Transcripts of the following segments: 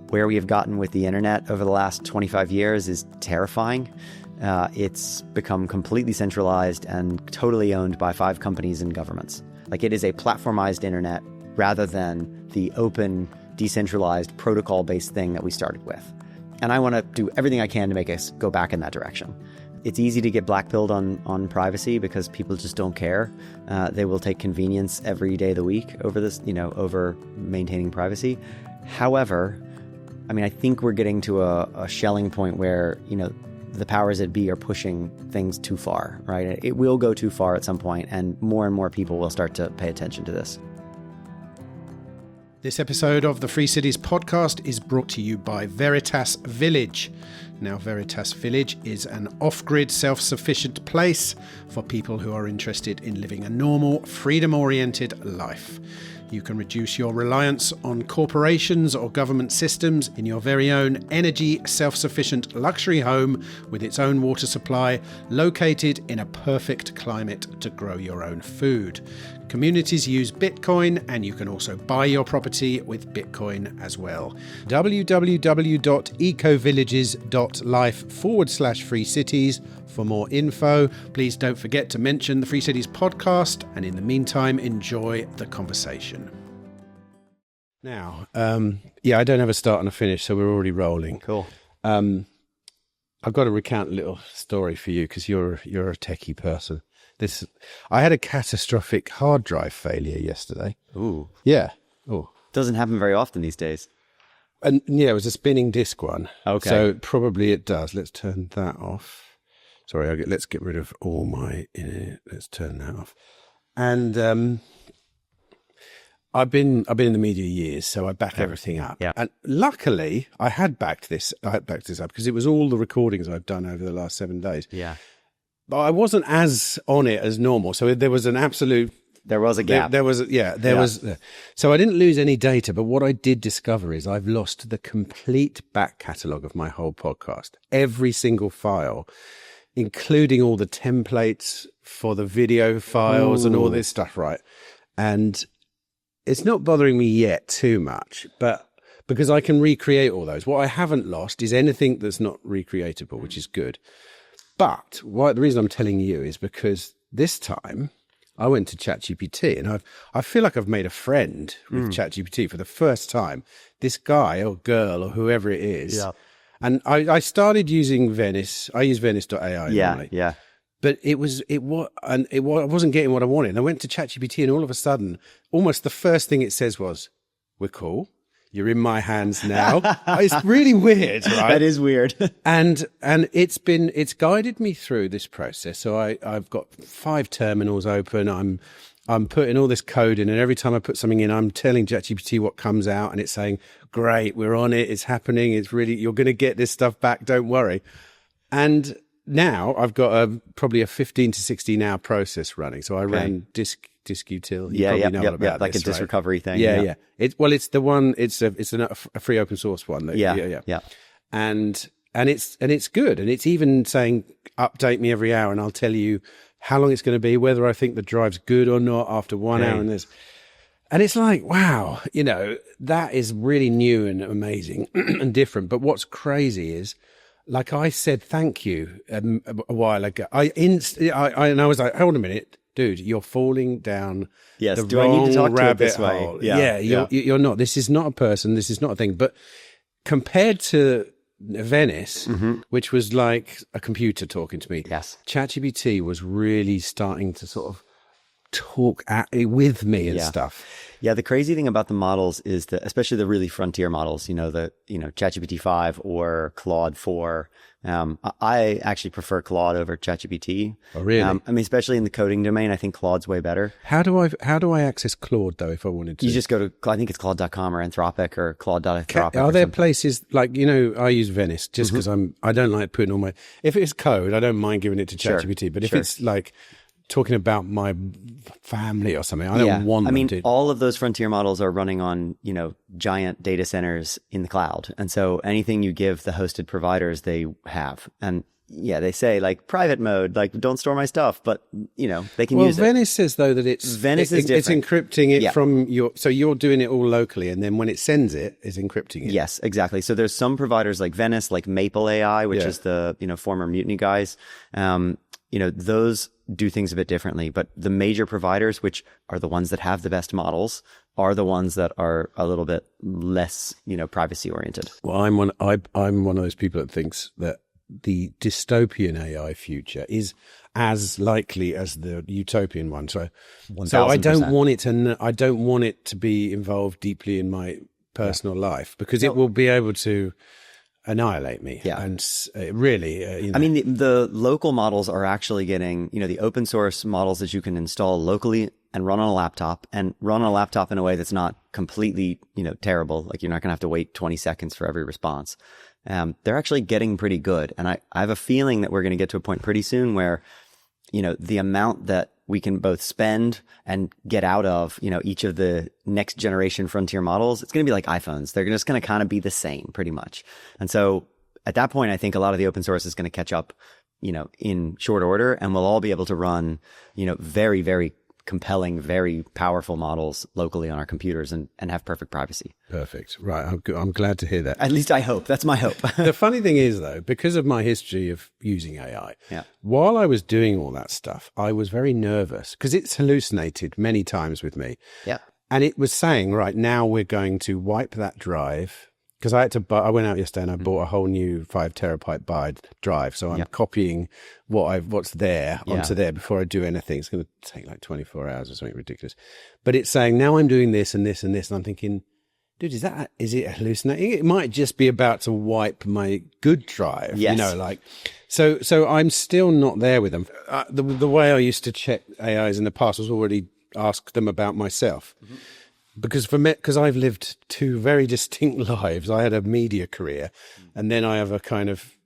Where we have gotten with the internet over the last 25 years is terrifying. It's become completely centralized and totally owned by 5 companies and governments. Like, it is a platformized internet rather than the open, decentralized, protocol-based thing that we started with. And I want to do everything I can to make us go back in that direction. It's easy to get blackpilled on privacy because people just don't care. They will take convenience every day of the week over this, over maintaining privacy. However, I think we're getting to a Schelling point where, the powers that be are pushing things too far, right? It will go too far at some point, and more people will start to pay attention to this. This episode of the Free Cities podcast is brought to you by Veritas Village. Now, Veritas Village is an off-grid, self-sufficient place for people who are interested in living a normal, freedom-oriented life. You can reduce your reliance on corporations or government systems in your very own energy self-sufficient luxury home with its own water supply, located in a perfect climate to grow your own food. Communities use Bitcoin, and you can also buy your property with Bitcoin as well. www.ecovillages.life/free cities for more info. Please don't forget to mention the Free Cities podcast, and in the meantime, enjoy the conversation. Now, I don't have a start and a finish, so we're already rolling. Cool. I've got to recount a little story for you because you're a techie person. I had a catastrophic hard drive failure yesterday. Ooh. Yeah. Oh. Doesn't happen very often these days. And it was a spinning disk one. Okay. So probably it does. Let's turn that off. Sorry, let's get rid of all my... let's turn that off. And I've been in the media years, so I back everything up. Yeah. And luckily, I had backed this up because it was all the recordings I've done over the last 7 days. Yeah. But I wasn't as on it as normal. So there was an absolute... There was a gap. There was. So I didn't lose any data, but what I did discover is I've lost the complete back catalogue of my whole podcast. Every single file, including all the templates for the video files and all this stuff, right? And it's not bothering me yet too much, but because I can recreate all those. What I haven't lost is anything that's not recreatable, which is good. But the reason I'm telling you is because this time I went to ChatGPT, and I feel like I've made a friend with ChatGPT for the first time. This guy or girl or whoever it is. Yeah. And I started using Venice. I use Venice.ai normally. Yeah. But I wasn't getting what I wanted. And I went to ChatGPT, and all of a sudden, almost the first thing it says was, "We're cool. You're in my hands now." It's really weird, right? That is weird. and it's guided me through this process. So I've got 5 terminals open. I'm putting all this code in, and every time I put something in, I'm telling ChatGPT what comes out, and it's saying, "Great, we're on it. It's happening. It's really, you're going to get this stuff back. Don't worry." And now I've got probably a 15 to 16 hour process running. So I ran disk util. You probably know all about like this, a disk recovery thing. Yeah. It's the one. It's a free open source one. Yeah. And it's good. And it's even saying, update me every hour, and I'll tell you how long it's going to be, whether I think the drive's good or not after 1 hour. And it's like, wow, that is really new and amazing and different. But what's crazy is, like I said, thank you a while ago. I was like, hold a minute, dude, you're falling down the do wrong I need to talk rabbit to it this hole. way? You're not. This is not a person. This is not a thing. But compared to Venice, which was like a computer talking to me, yes, ChatGPT was really starting to sort of talk with me and stuff. Yeah, the crazy thing about the models is that, especially the really frontier models, ChatGPT 5 or Claude 4. I actually prefer Claude over ChatGPT. Oh, really? Especially in the coding domain, I think Claude's way better. How do I access Claude though, if I wanted to? You just go to, I think it's Claude.com or Anthropic or Claude.anthropic. Are there places like, I use Venice just because I don't like putting all my, if it's code, I don't mind giving it to ChatGPT, but if it's like talking about my family or something, I don't want them to. All of those frontier models are running on, giant data centers in the cloud. And so anything you give the hosted providers, they have. And, they say like private mode, like don't store my stuff, but they can use it. Venice says though that Venice is it's different. encrypting it from so you're doing it all locally, and then when it sends it, it's encrypting it. Yes, exactly. So there's some providers like Venice, like Maple AI, which is the former Mutiny guys. Those do things a bit differently, but the major providers, which are the ones that have the best models, are the ones that are a little bit less, privacy oriented. Well, I'm one of those people that thinks that the dystopian AI future is as likely as the utopian one. So I don't want it to be involved deeply in my personal life, because it will be able to annihilate me. Yeah. And really, I mean, the local models are actually getting, the open source models that you can install locally and run on a laptop in a way that's not completely, terrible. Like you're not going to have to wait 20 seconds for every response. They're actually getting pretty good. And I have a feeling that we're going to get to a point pretty soon where, the amount that we can both spend and get out of, each of the next generation frontier models, it's going to be like iPhones. They're just going to kind of be the same pretty much. And so at that point, I think a lot of the open source is going to catch up, in short order, and we'll all be able to run, very, very compelling, very powerful models locally on our computers and have perfect privacy. Perfect. Right. I'm glad to hear that. At least I hope. That's my hope. The funny thing is, though, because of my history of using AI, while I was doing all that stuff, I was very nervous because it's hallucinated many times with me. Yeah. And it was saying, right, now we're going to wipe that drive. Because I went out yesterday and I bought a whole new 5 terabyte drive. So I'm copying what's there onto there before I do anything. It's going to take like 24 hours or something ridiculous. But it's saying, now I'm doing this and this and this. And I'm thinking, dude, is it hallucinating? It might just be about to wipe my good drive. Yes. So I'm still not there with them. The way I used to check AIs in the past was already ask them about myself. Mm-hmm. Because I've lived 2 very distinct lives. I had a media career, and then I have a kind of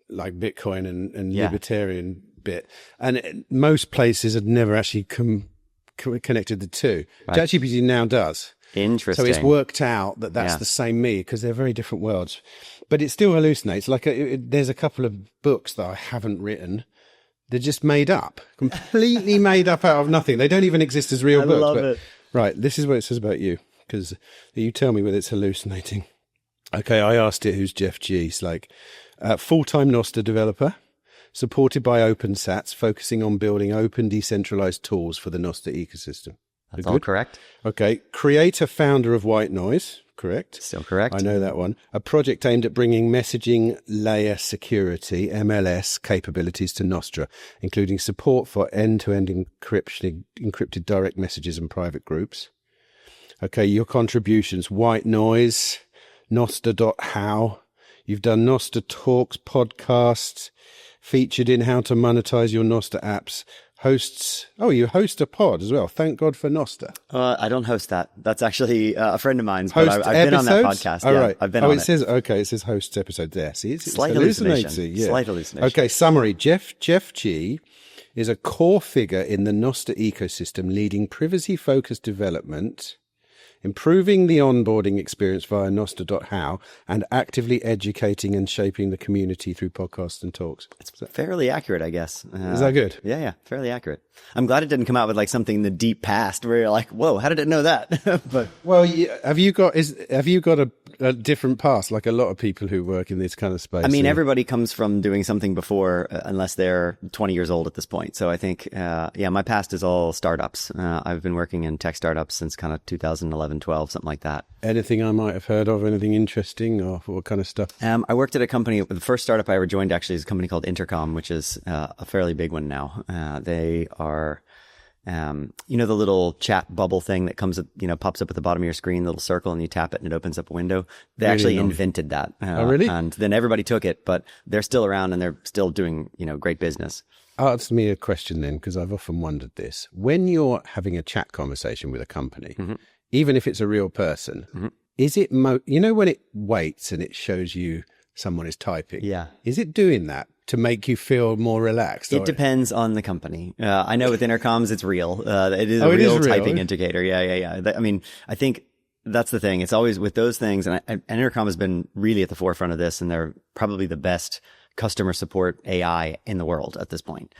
like Bitcoin and libertarian bit. And most places had never actually connected the two. Right. ChatGPT now does. Interesting. So it's worked out that that's the same me, because they're very different worlds. But it still hallucinates. Like there's a couple of books that I haven't written. They're just made up, completely made up out of nothing. They don't even exist as real books. I love it. Right, this is what it says about you, because you tell me whether it's hallucinating. Okay, I asked it, who's Jeff G? It's like full-time Nostr developer, supported by OpenSats, focusing on building open, decentralized tools for the Nostr ecosystem. That's all correct. Okay, creator, founder of White Noise, correct? Still correct. I know that one. A project aimed at bringing messaging layer security, MLS, capabilities to Nostr, including support for end-to-end encrypted direct messages and private groups. Okay, your contributions: White Noise, Nostr.how. You've done Nostr Talks podcasts, featured in How to Monetize Your Nostr Apps. You host a pod as well. Thank God for Nostr. I don't host that. That's actually a friend of mine's, but I've been on that podcast. Right. I've been on it. It says hosts episode there. See, it's slight hallucination. Yeah. Slight hallucination. Okay, summary. Jeff G is a core figure in the Nostr ecosystem, leading privacy-focused development, improving the onboarding experience via Nostr.how, and actively educating and shaping the community through podcasts and talks. It's fairly accurate, I guess. Is that good? Yeah, fairly accurate. I'm glad it didn't come out with like something in the deep past where you're like, whoa, how did it know that? But have you got a different past, like a lot of people who work in this kind of space? I mean, everybody comes from doing something before, unless they're 20 years old at this point. So I think, my past is all startups. I've been working in tech startups since kind of 2011, 12, something like that. Anything I might have heard of, anything interesting, or what kind of stuff? I worked at a company, the first startup I ever joined actually is a company called Intercom, which is a fairly big one now. They are, the little chat bubble thing that comes, pops up at the bottom of your screen, little circle, and you tap it and it opens up a window. They actually invented that. Oh, really? And then everybody took it, but they're still around and they're still doing, great business. Ask me a question then, because I've often wondered this. When you're having a chat conversation with a company, even if it's a real person, is it, when it waits and it shows you someone is typing? Yeah. Is it doing that to make you feel more relaxed? It depends on the company. I know with intercoms, it's real. It is a real typing indicator. Yeah. I mean, I think that's the thing. It's always with those things, and Intercom has been really at the forefront of this, and they're probably the best customer support AI in the world at this point,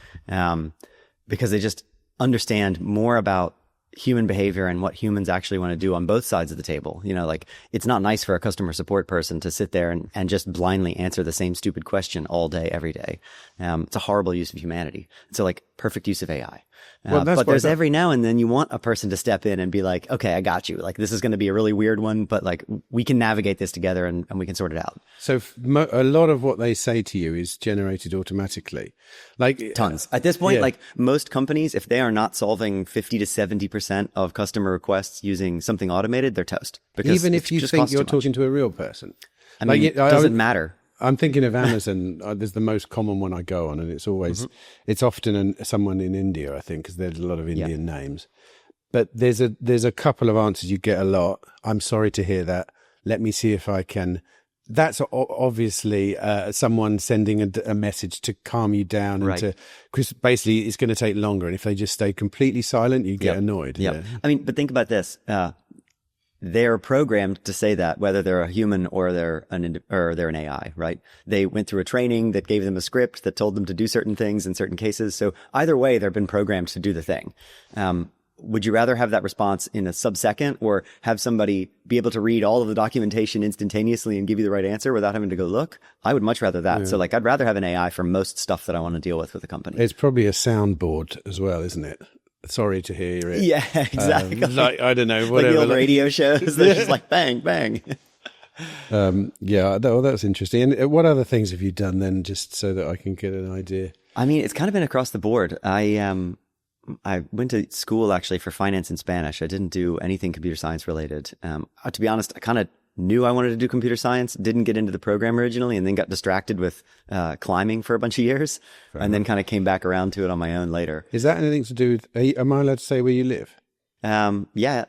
because they just understand more about human behavior and what humans actually want to do on both sides of the table. Like, it's not nice for a customer support person to sit there and just blindly answer the same stupid question all day, every day. It's a horrible use of humanity. So, like, perfect use of AI. But there's every now and then you want a person to step in and be like, okay, I got you. Like, this is going to be a really weird one, but like, we can navigate this together and we can sort it out. So a lot of what they say to you is generated automatically. Like tons. At this point, like, most companies, if they are not solving 50 to 70% of customer requests using something automated, they're toast. Because even if you think you're talking to a real person. I mean, it doesn't matter. I'm thinking of Amazon. There's the most common one I go on, and it's always, it's often someone in India, I think, because there's a lot of Indian names. But there's a couple of answers you get a lot. I'm sorry to hear that. Let me see if I can. That's obviously someone sending a message to calm you down, and because basically it's going to take longer. And if they just stay completely silent, you get annoyed. Yeah. I mean, but think about this. They're programmed to say that, whether they're a human or they're an AI, right? They went through a training that gave them a script that told them to do certain things in certain cases. So either way, they've been programmed to do the thing. Would you rather have that response in a sub-second, or have somebody be able to read all of the documentation instantaneously and give you the right answer without having to go look? I would much rather that. So, like, I'd rather have an AI for most stuff that I want to deal with a company. It's probably a soundboard as well, isn't it? Sorry to hear it. Yeah, exactly. Like, I don't know, whatever. Like the old radio shows, they're just like bang, bang. That's interesting. And what other things have you done then, just so that I can get an idea? I mean, it's kind of been across the board. I went to school actually for finance and Spanish. I didn't do anything computer science related. To be honest, I kind of knew I wanted to do computer science, didn't get into the program originally, and then got distracted with climbing for a bunch of years, and then kind of came back around to it on my own later. Is that anything to do with, am I allowed to say where you live? Yeah.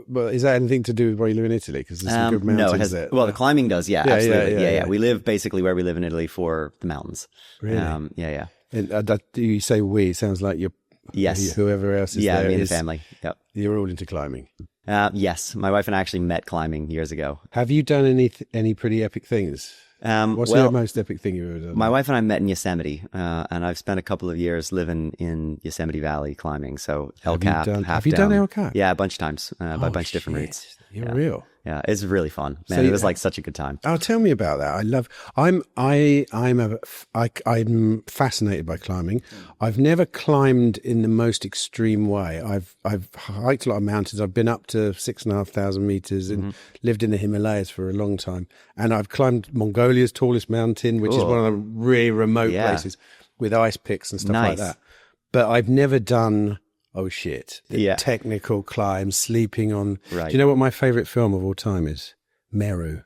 Well, is that anything to do with where you live in Italy? Because there's some good mountains there. Well, the climbing does, absolutely. Yeah. We live basically where we live in Italy for the mountains. Really? Yeah. And you say we, sounds like you're, yes, whoever else is there. Yeah, me and the family. Yep. You're all into climbing. Yes, my wife and I actually met climbing years ago. Have you done any pretty epic things? What's the most epic thing you've ever done? My wife and I met in Yosemite, and I've spent a couple of years living in Yosemite Valley climbing. So El Cap, have you done El Cap? Yeah, a bunch of times, by a bunch of different routes. You're real. Yeah, it's really fun, man. So it was like such a good time. Oh, tell me about that. I'm fascinated by climbing. I've never climbed in the most extreme way. I've hiked a lot of mountains. I've been up to 6,500 meters and lived in the Himalayas for a long time. And I've climbed Mongolia's tallest mountain, which is one of the really remote places, with ice picks and stuff like that. But I've never done technical climb, sleeping on. Right. Do you know what my favorite film of all time is? Meru.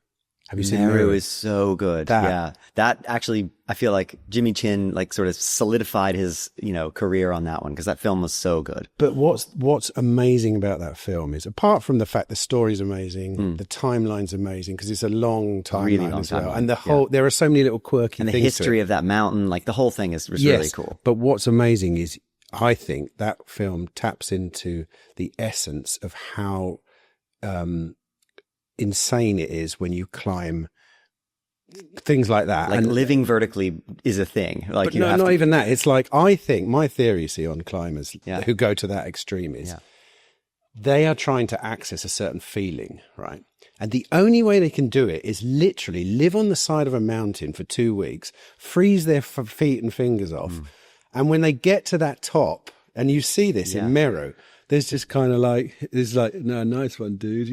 Have you seen Meru? Meru is so good. That actually, I feel like Jimmy Chin like sort of solidified his career on that one, because that film was so good. But what's amazing about that film is, apart from the fact the story's amazing, the timeline's amazing, because it's a long timeline really long as well, timeline. And the whole there are so many little quirky and things. And the history of that mountain, like the whole thing is really cool. But what's amazing is, I think that film taps into the essence of how insane it is when you climb things like that. Like, and living vertically is a thing. Like, but not even that. It's like, I think my theory, on climbers who go to that extreme is they are trying to access a certain feeling, right? And the only way they can do it is literally live on the side of a mountain for 2 weeks, freeze their feet and fingers off. And when they get to that top, and you see this in Meru, there's just kind of like, no, nice one, dude,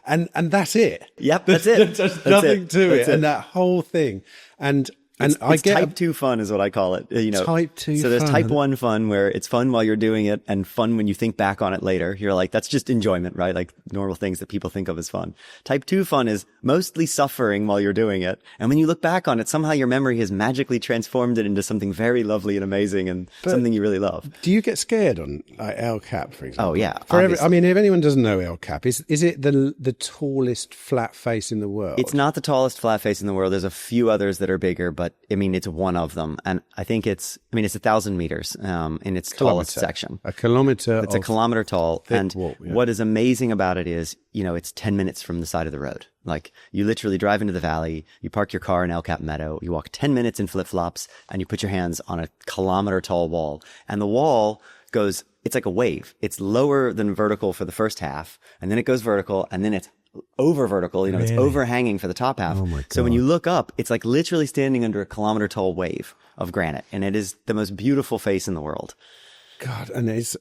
and that's it. Yep, that's it. There's nothing to it. And that whole thing. And it's type 2 fun is what I call it. Type 2 So there's type 1 fun, where it's fun while you're doing it and fun when you think back on it later. You're like, that's just enjoyment, right? Like normal things that people think of as fun. Type 2 fun is mostly suffering while you're doing it. And when you look back on it, somehow your memory has magically transformed it into something very lovely and amazing and something you really love. Do you get scared on El Cap, for example? Oh, yeah. I mean, if anyone doesn't know El Cap, is it the tallest flat face in the world? It's not the tallest flat face in the world. There's a few others that are bigger, but but I mean, it's one of them. And I think it's 1,000 meters in its tallest section. A kilometer. It's a kilometer tall. And wall, yeah. what is amazing about it is, it's 10 minutes from the side of the road. Like, you literally drive into the valley, you park your car in El Cap Meadow, you walk 10 minutes in flip-flops, and you put your hands on a kilometer tall wall. And the wall goes, it's like a wave. It's lower than vertical for the first half, and then it goes vertical, and then it's over vertical, it's overhanging for the top half. Oh my God. So when you look up, it's like literally standing under a kilometer tall wave of granite. And it is the most beautiful face in the world. God, and it's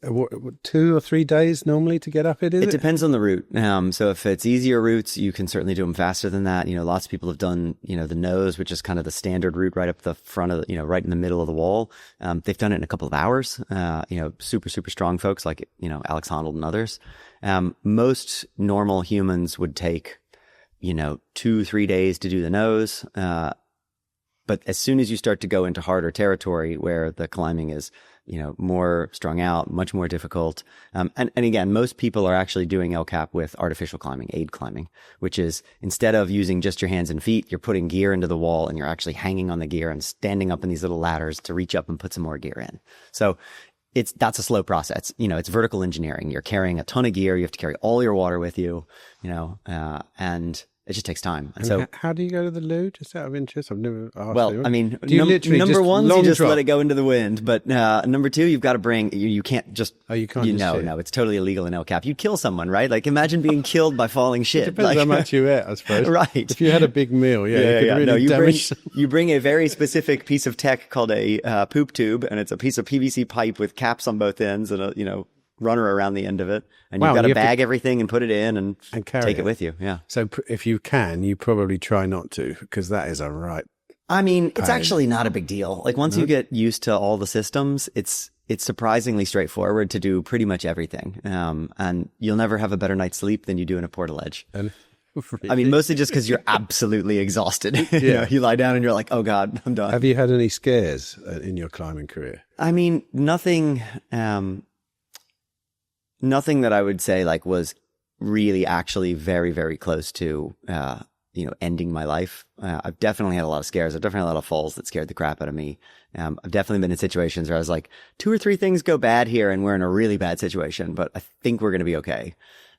2 or 3 days normally to get up it, is it? It depends on the route. So if it's easier routes, you can certainly do them faster than that. Lots of people have done, the nose, which is kind of the standard route right up the front of, right in the middle of the wall. They've done it in a couple of hours. Super, super strong folks like, Alex Honnold and others. Most normal humans would take, 2-3 days to do the nose. But as soon as you start to go into harder territory where the climbing is, more strung out, much more difficult. And again, most people are actually doing El Cap with artificial climbing, aid climbing, which is instead of using just your hands and feet, you're putting gear into the wall and you're actually hanging on the gear and standing up in these little ladders to reach up and put some more gear in. So that's a slow process. It's vertical engineering. You're carrying a ton of gear. You have to carry all your water with you, and it just takes time. And so, how do you go to the loo? Just out of interest, I've never asked. Well, I mean, do you literally number just one, you just drop? let it go into the wind. But number two, you've got to bring. You can't just. Oh, you can't. No, it's totally illegal in El Cap. You'd kill someone, right? Like, imagine being killed by falling shit. It depends how much you ate, I suppose. Right. If you had a big meal, you could really damage. You bring a very specific piece of tech called a poop tube, and it's a piece of PVC pipe with caps on both ends and a runner around the end of it, and you've got to bag everything and put it in and take it with you. Yeah. So if you can, you probably try not to, because that is a right. I mean, it's actually not a big deal. Like, once you get used to all the systems, it's surprisingly straightforward to do pretty much everything. And you'll never have a better night's sleep than you do in a portaledge. Really? I mean, mostly just because you're absolutely exhausted. You lie down and you're like, oh God, I'm done. Have you had any scares in your climbing career? I mean, nothing that I would say like was really actually very, very close to, ending my life. I've definitely had a lot of scares. I've definitely had a lot of falls that scared the crap out of me. I've definitely been in situations where I was like, 2 or 3 things go bad here and we're in a really bad situation, but I think we're going to be okay.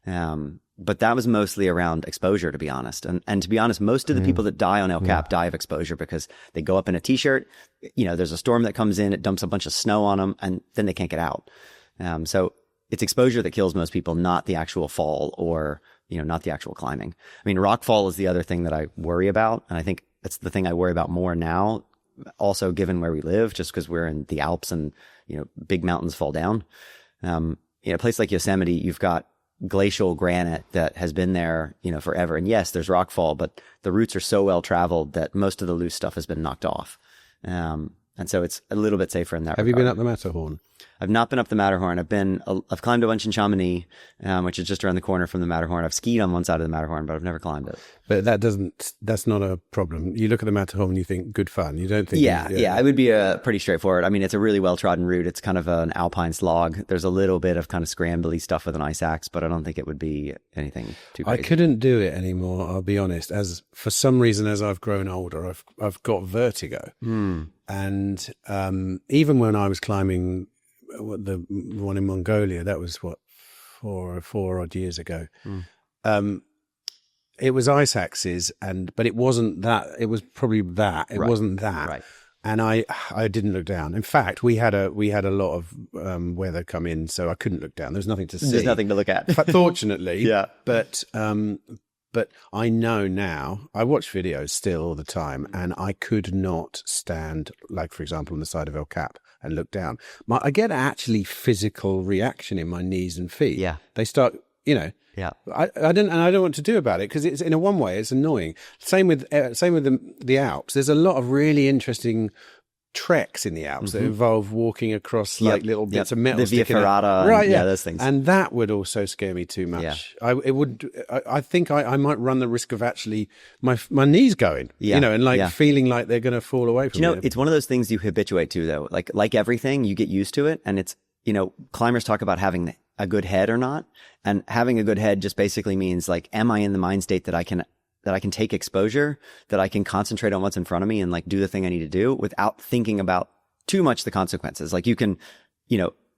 But that was mostly around exposure, to be honest. And to be honest, most of the people that die on El Cap die of exposure because they go up in a t-shirt, there's a storm that comes in, it dumps a bunch of snow on them, and then they can't get out. So it's exposure that kills most people, not the actual fall or, not the actual climbing. I mean, rock fall is the other thing that I worry about. And I think that's the thing I worry about more now, also given where we live, just because we're in the Alps and, big mountains fall down. In a place like Yosemite, you've got glacial granite that has been there, forever. And yes, there's rock fall, but the routes are so well traveled that most of the loose stuff has been knocked off. And so it's a little bit safer in that regard. Have you been up the Matterhorn? I've not been up the Matterhorn. I've climbed a bunch in Chamonix, which is just around the corner from the Matterhorn. I've skied on one side of the Matterhorn, but I've never climbed it. But that's not a problem. You look at the Matterhorn and you think, good fun. You don't think... Yeah, it would be pretty straightforward. I mean, it's a really well-trodden route. It's kind of an alpine slog. There's a little bit of kind of scrambly stuff with an ice axe, but I don't think it would be anything too crazy. I couldn't do it anymore, I'll be honest. For some reason, as I've grown older, I've got vertigo. And even when I was climbing the one in Mongolia, that was four odd years ago. It was ice axes, but it wasn't that. It was probably that. It wasn't that. Right. And I didn't look down. In fact, we had a lot of weather come in, so I couldn't look down. There's nothing to see. There's nothing to look at. Fortunately. Yeah. But I know now, I watch videos still all the time, and I could not stand, like, for example, on the side of El Cap and look down. I get actually physical reaction in my knees and feet. Yeah. They start, Yeah. I don't know what to do about it, because it's, in a one way, it's annoying. Same with the Alps. There's a lot of really interesting treks in the Alps that involve walking across little bits of metal, the Via Ferrata, right? Yeah, those things. And that would also scare me too much. Yeah. I think I might run the risk of actually my knees going, and feeling like they're going to fall away from me. It's one of those things you habituate to, though. Like everything, you get used to it, and it's, climbers talk about having a good head or not, and having a good head just basically means, like, am I in the mind state that I can that I can take exposure, that I can concentrate on what's in front of me and like do the thing I need to do without thinking about too much the consequences. Like you can,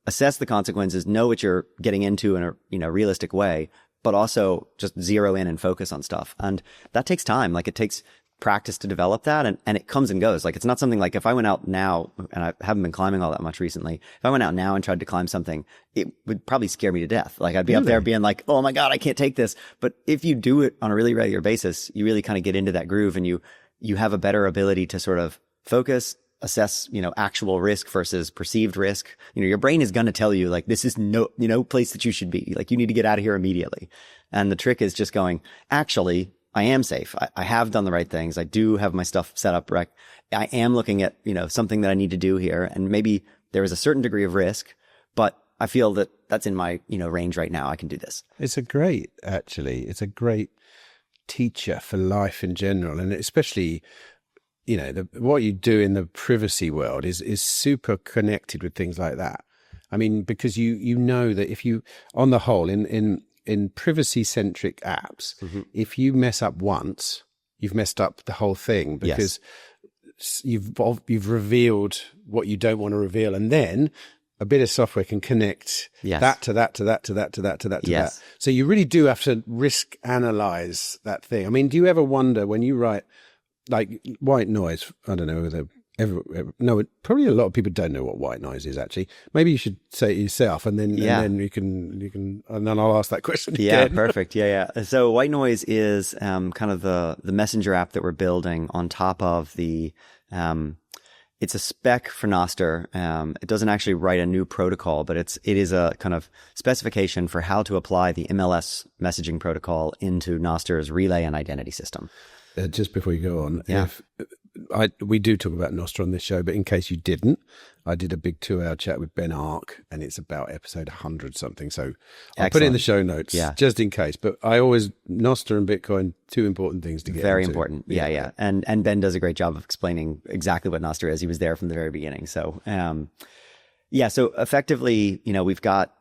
assess the consequences, know what you're getting into in a realistic way, but also just zero in and focus on stuff. And that takes time. Like it takes practice to develop that, and it comes and goes. Like it's not something like if I went out now, and I haven't been climbing all that much recently, if I went out now and tried to climb something, it would probably scare me to death. Like I'd be up there being like, oh my God, I can't take this. But if you do it on a really regular basis, you really kind of get into that groove, and you have a better ability to sort of focus, assess, actual risk versus perceived risk. Your brain is going to tell you like, this is no place that you should be. Like you need to get out of here immediately. And the trick is just going, actually, I am safe. I have done the right things. I do have my stuff set up right. I am looking at, something that I need to do here. And maybe there is a certain degree of risk, but I feel that that's in my, range right now. I can do this. It's a great teacher for life in general. And especially, what you do in the privacy world is super connected with things like that. I mean, because you know that if you, on the whole, in privacy-centric apps, if you mess up once, you've messed up the whole thing, because you've revealed what you don't want to reveal, and then a bit of software can connect that to that to that to that to that to that to that. So you really do have to risk analyze that thing. I mean, do you ever wonder when you write like white noise? I don't know whether probably a lot of people don't know what white noise is actually. Maybe you should say it yourself, and then you can, and then I'll ask that question again. Yeah, perfect. Yeah. So white noise is kind of the messenger app that we're building on top of the. It's a spec for Nostr. It doesn't actually write a new protocol, but it is a kind of specification for how to apply the MLS messaging protocol into Nostr's relay and identity system. Just before you go on, we do talk about Nostr on this show, but in case you didn't, I did a big 2-hour chat with Ben Ark, and it's about episode 100 something. So I'll put it in the show notes, just in case. But Nostr and Bitcoin, two important things to get Very into. important. Yeah. And Ben does a great job of explaining exactly what Nostr is. He was there from the very beginning. So, so effectively, we've got,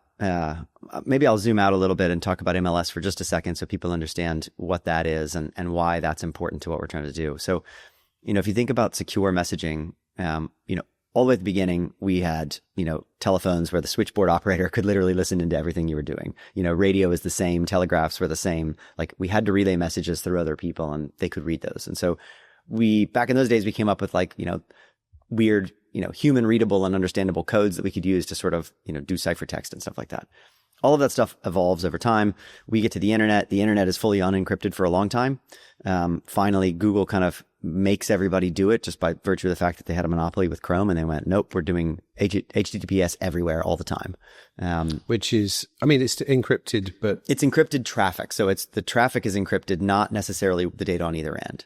maybe I'll zoom out a little bit and talk about MLS for just a second so people understand what that is and why that's important to what we're trying to do. So, if you think about secure messaging, all the way at the beginning, we had, telephones where the switchboard operator could literally listen into everything you were doing. Radio is the same, telegraphs were the same. Like we had to relay messages through other people and they could read those. And so back in those days, we came up with like, weird, human readable and understandable codes that we could use to sort of, do ciphertext and stuff like that. All of that stuff evolves over time. We get to the internet. The internet is fully unencrypted for a long time. Finally, Google kind of makes everybody do it just by virtue of the fact that they had a monopoly with Chrome, and they went, nope, we're doing HTTPS everywhere all the time. Which is, it's encrypted, but it's encrypted traffic. So the traffic is encrypted, not necessarily the data on either end.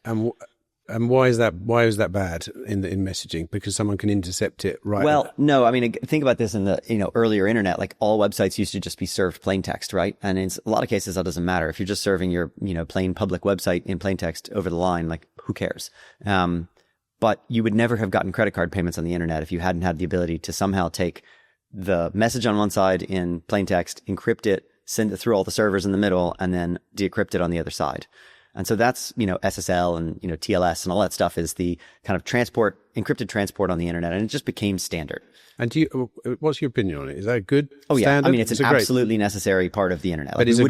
And why is that? Why is that bad in messaging? Because someone can intercept it, right? Well, no. Think about this in the earlier internet. Like all websites used to just be served plain text, right? And in a lot of cases, that doesn't matter. If you're just serving your plain public website in plain text over the line, like who cares? But you would never have gotten credit card payments on the internet if you hadn't had the ability to somehow take the message on one side in plain text, encrypt it, send it through all the servers in the middle, and then decrypt it on the other side. And so that's, SSL and, TLS and all that stuff is the kind of encrypted transport on the internet. And it just became standard. And what's your opinion on it? Is that a good standard? Yeah, it's an absolutely necessary part of the internet. But you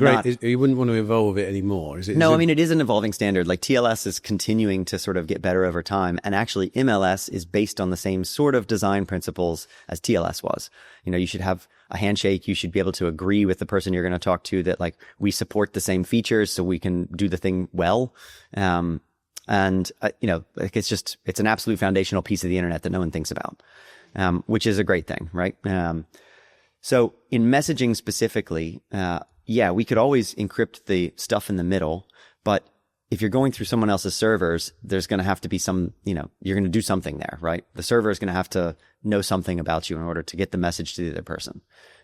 wouldn't want to evolve it anymore, is it? No, it is an evolving standard. Like TLS is continuing to sort of get better over time. And actually MLS is based on the same sort of design principles as TLS was. You should have a handshake. You should be able to agree with the person you're going to talk to that like we support the same features so we can do the thing well. It's an absolute foundational piece of the internet that no one thinks about. Which is a great thing, right? So in messaging specifically, we could always encrypt the stuff in the middle, but if you're going through someone else's servers, there's going to have to be you're going to do something there, right? The server is going to have to know something about you in order to get the message to the other person.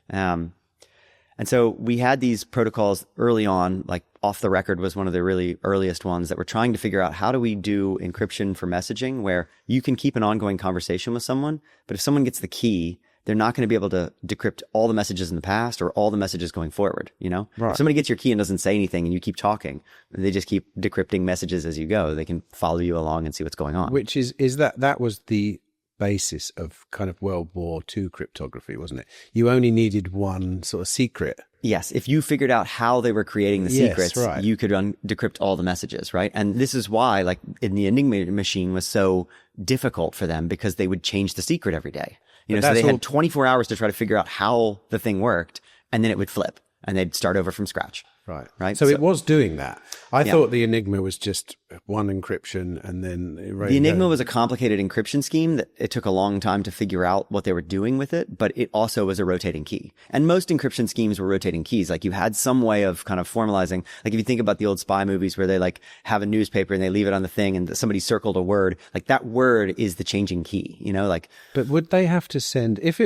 And so we had these protocols early on, like Off the Record was one of the really earliest ones that were trying to figure out how do we do encryption for messaging where you can keep an ongoing conversation with someone, but if someone gets the key, they're not going to be able to decrypt all the messages in the past or all the messages going forward, you know? Right. If somebody gets your key and doesn't say anything and you keep talking, they just keep decrypting messages as you go. They can follow you along and see what's going on. Which is that was the basis of kind of World War II cryptography, wasn't it? You only needed one sort of secret. Yes. If you figured out how they were creating the secrets, you could decrypt all the messages, right? And this is why, like, in the Enigma machine was so difficult for them, because they would change the secret every day. You know, so they had 24 hours to try to figure out how the thing worked, and then it would flip and they'd start over from scratch. Right. So it was doing that. I thought the Enigma was just one encryption and then the Enigma was a complicated encryption scheme that it took a long time to figure out what they were doing with it, but it also was a rotating key. And most encryption schemes were rotating keys. Like, you had some way of kind of formalizing. Like, if you think about the old spy movies where they like have a newspaper and they leave it on the thing and somebody circled a word, like that word is the changing key, you know, like. But would they have to send, if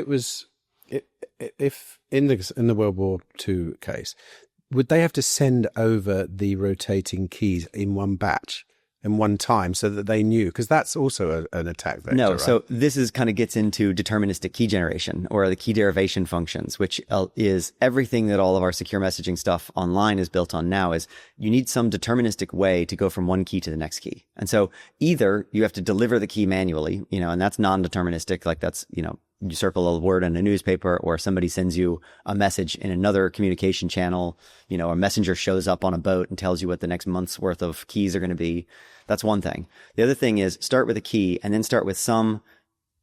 in the World War II case, would they have to send over the rotating keys in one batch in one time so that they knew? Because that's also an attack vector. No, right? So this is kind of gets into deterministic key generation, or the key derivation functions, which is everything that all of our secure messaging stuff online is built on now. Is you need some deterministic way to go from one key to the next key. And so either you have to deliver the key manually, you know, and that's non-deterministic, like that's, you know, you circle a word in a newspaper, or somebody sends you a message in another communication channel, you know, a messenger shows up on a boat and tells you what the next month's worth of keys are going to be. That's one thing. The other thing is start with a key and then start with some,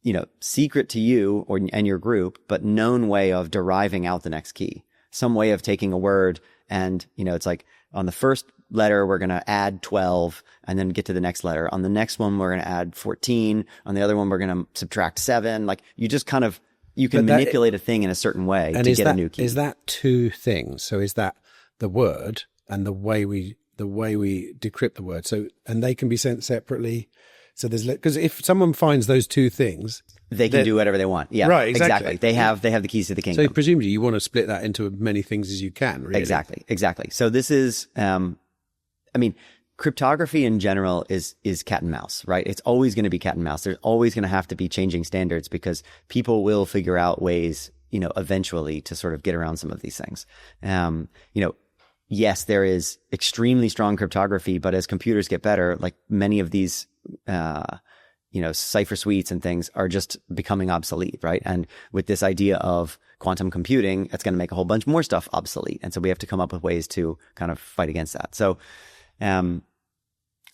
you know, secret to you and your group, but known way of deriving out the next key. Some way of taking a word and, you know, it's like on the first letter, we're going to add 12 and then get to the next letter. On the next one, we're going to add 14. On the other one, we're going to subtract 7. Like, you just kind of, you can manipulate a thing in a certain way to get a new key. Is that two things? So is that the word and the way we decrypt the word? So, and they can be sent separately. So there's, because if someone finds those two things, they can do whatever they want. Yeah, right. Exactly. They have the keys to the kingdom. So presumably you want to split that into as many things as you can. Really. Exactly. So this is, I mean, cryptography in general is cat and mouse, right? It's always going to be cat and mouse. There's always going to have to be changing standards because people will figure out ways, you know, eventually to sort of get around some of these things. You know, yes, there is extremely strong cryptography, but as computers get better, like many of these, you know, cipher suites and things are just becoming obsolete, right? And with this idea of quantum computing, it's going to make a whole bunch more stuff obsolete. And so we have to come up with ways to kind of fight against that. So,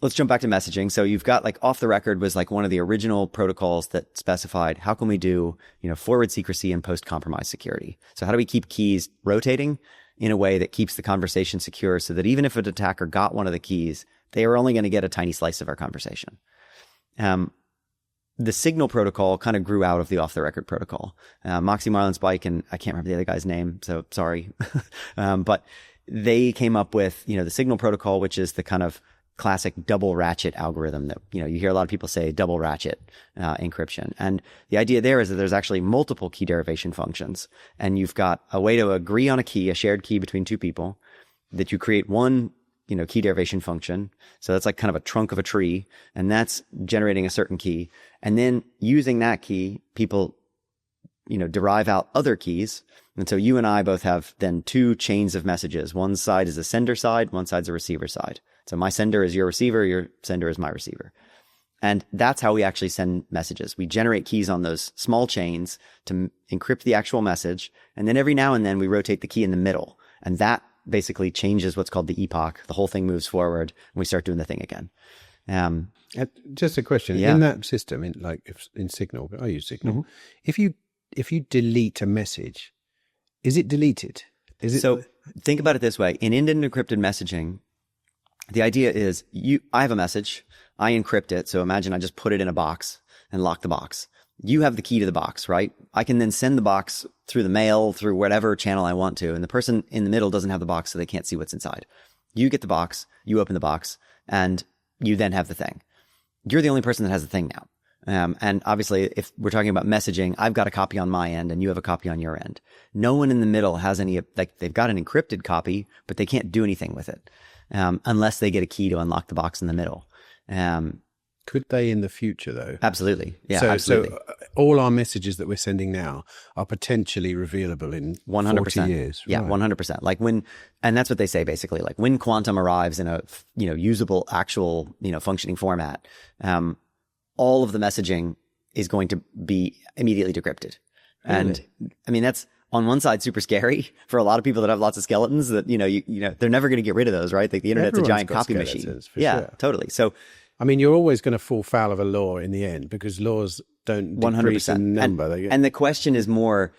let's jump back to messaging. So you've got like off the record was like one of the original protocols that specified how can we do, you know, forward secrecy and post compromise security. So how do we keep keys rotating in a way that keeps the conversation secure so that even if an attacker got one of the keys, they are only going to get a tiny slice of our conversation. The Signal protocol kind of grew out of the off the record protocol. Moxie, Marlin, Spike, and I can't remember the other guy's name, so sorry. But they came up with, you know, the Signal protocol, which is the kind of classic double ratchet algorithm that, you know, you hear a lot of people say double ratchet encryption. And the idea there is that there's actually multiple key derivation functions, and you've got a way to agree on a key, a shared key between two people, that you create one, you know, key derivation function. So that's like kind of a trunk of a tree, and that's generating a certain key. And then using that key, people, you know, derive out other keys. And so you and I both have then two chains of messages. One side is a sender side, one side's a receiver side. So my sender is your receiver, your sender is my receiver. And that's how we actually send messages. We generate keys on those small chains to encrypt the actual message. And then every now and then we rotate the key in the middle. And that basically changes what's called the epoch. The whole thing moves forward and we start doing the thing again. Just a question. In that system, in Signal, I use Signal. Mm-hmm. If you delete a message, is it deleted? So think about it this way. In end-to-end encrypted messaging, the idea is I have a message, I encrypt it. So imagine I just put it in a box and lock the box. You have the key to the box, right? I can then send the box through the mail, through whatever channel I want to. And the person in the middle doesn't have the box, so they can't see what's inside. You get the box, you open the box, and you then have the thing. You're the only person that has the thing now. And obviously, if we're talking about messaging, I've got a copy on my end and you have a copy on your end. No one in the middle has any, like they've got an encrypted copy, but they can't do anything with it, unless they get a key to unlock the box in the middle. Could they in the future though? Absolutely. Yeah, so, absolutely. So all our messages that we're sending now are potentially revealable in 100%. 40 years. Yeah, Right. 100%. Like and that's what they say basically, like when quantum arrives in a, usable, actual, functioning format, all of the messaging is going to be immediately decrypted. Really? And I mean, that's on one side super scary for a lot of people that have lots of skeletons that, they're never going to get rid of those, right? Like the internet's Everyone's a giant got copy skeletons, machine. for Yeah, sure. totally. So I mean, you're always going to fall foul of a law in the end because laws don't decrease 100%. in number. And the question is more,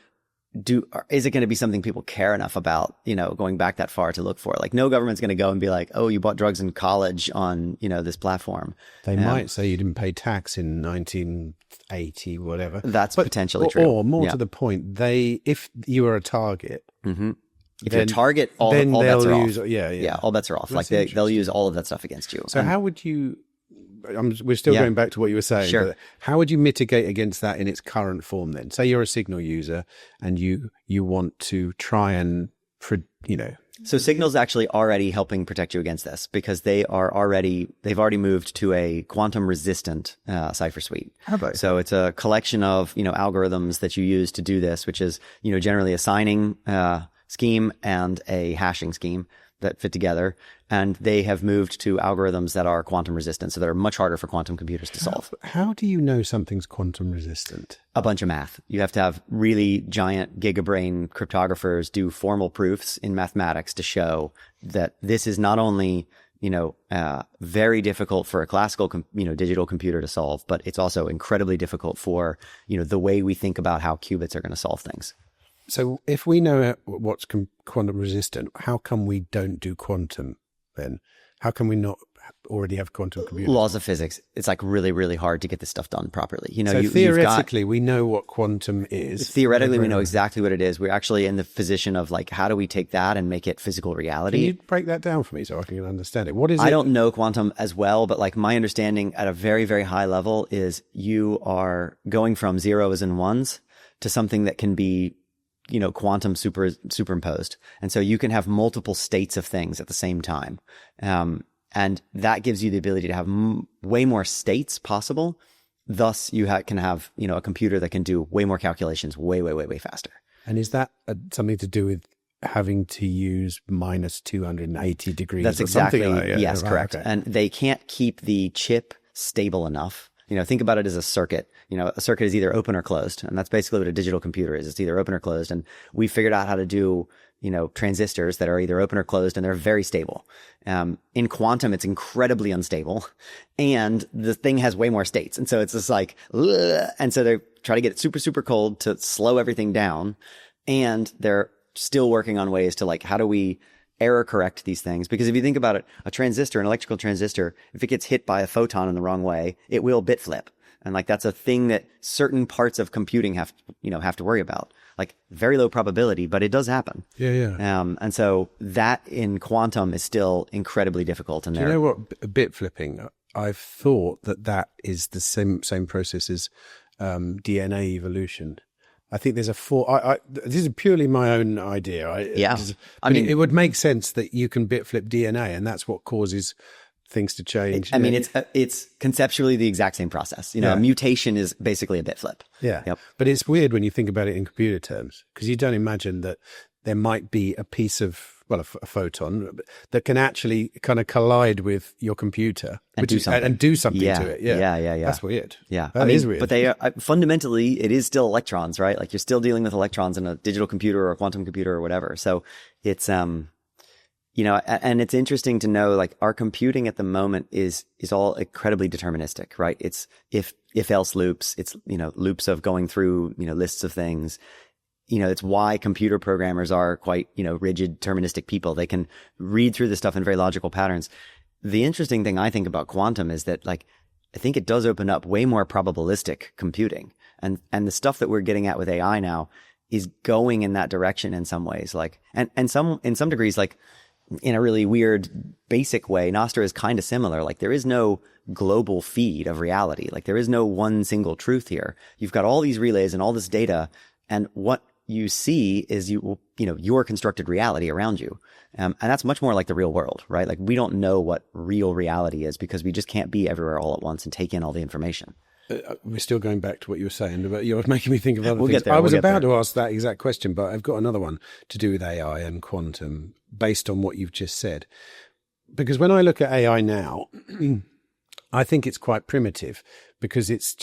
is it going to be something people care enough about, going back that far to look for? Like no government's going to go and be like, oh, you bought drugs in college on, this platform. They might say you didn't pay tax in 1980, whatever. That's potentially true. Or more to the point, if you are a target, if you're a target, all bets are off. Yeah, all bets are off. Like they'll use all of that stuff against you. So how would you? We're still going back to what you were saying. Sure. But how would you mitigate against that in its current form then? Say you're a Signal user and you want to try and, So Signal's actually already helping protect you against this because they've already moved to a quantum resistant cipher suite. Have they? So it's a collection of, algorithms that you use to do this, which is, generally a signing scheme and a hashing scheme that fit together. And they have moved to algorithms that are quantum resistant, so they're much harder for quantum computers to solve. How do you know something's quantum resistant? A bunch of math. You have to have really giant gigabrain cryptographers do formal proofs in mathematics to show that this is not only, very difficult for a classical, digital computer to solve, but it's also incredibly difficult for, the way we think about how qubits are going to solve things. So if we know what's quantum resistant, how come we don't do quantum then? How can we not already have quantum computers? Laws of physics. It's like really, really hard to get this stuff done properly. So theoretically, we know what quantum is. Theoretically, we know exactly what it is. We're actually in the position of like, how do we take that and make it physical reality? Can you break that down for me so I can understand it? What is it? I don't know quantum as well, but like my understanding at a very, very high level is you are going from zeros and ones to something that can be quantum superimposed. And so you can have multiple states of things at the same time. And that gives you the ability to have way more states possible. Thus, you can have, a computer that can do way more calculations way, way, way, way faster. And is that something to do with having to use minus 280 degrees? That's exactly, yes, right, correct. Okay. And they can't keep the chip stable enough. Think about it as a circuit. A circuit is either open or closed. And that's basically what a digital computer is. It's either open or closed. And we figured out how to do, transistors that are either open or closed, and they're very stable. In quantum, it's incredibly unstable. And the thing has way more states. And so it's just like, ugh. And so they try to get it super, super cold to slow everything down. And they're still working on ways to like, how do we error correct these things? Because if you think about it, a transistor, an electrical transistor, if it gets hit by a photon in the wrong way, it will bit flip. And like, that's a thing that certain parts of computing have to worry about. Like very low probability, but it does happen. Yeah. And so that in quantum is still incredibly difficult. And do you know what bit flipping? I've thought that is the same process as DNA evolution. I think there's this is purely my own idea. I mean, it would make sense that you can bit flip DNA, and that's what causes things to change. It's conceptually the exact same process. A mutation is basically a bit flip. Yeah. Yep. But it's weird when you think about it in computer terms, because you don't imagine that there might be a piece of, a photon that can actually kind of collide with your computer and do something to it. Yeah. That's weird. Yeah. That is weird. But they are, fundamentally, it is still electrons, right? Like you're still dealing with electrons in a digital computer or a quantum computer or whatever. So it's, and it's interesting to know, like, our computing at the moment is all incredibly deterministic, right? It's if else loops, it's, loops of going through, lists of things. It's why computer programmers are quite, rigid, deterministic people. They can read through the stuff in very logical patterns. The interesting thing I think about quantum is that, like, I think it does open up way more probabilistic computing. And the stuff that we're getting at with AI now is going in that direction in some ways. Like, and in some degrees, like, in a really weird, basic way, Nostr is kind of similar. Like, there is no global feed of reality. Like, there is no one single truth here. You've got all these relays and all this data, and what you see is your constructed reality around you. And that's much more like the real world, right? Like, we don't know what real reality is because we just can't be everywhere all at once and take in all the information. We're still going back to what you were saying, but you're making me think of other We'll things. get there, I was we'll get about there. to ask that exact question, but I've got another one to do with AI and quantum based on what you've just said. Because when I look at AI now, I think it's quite primitive because it's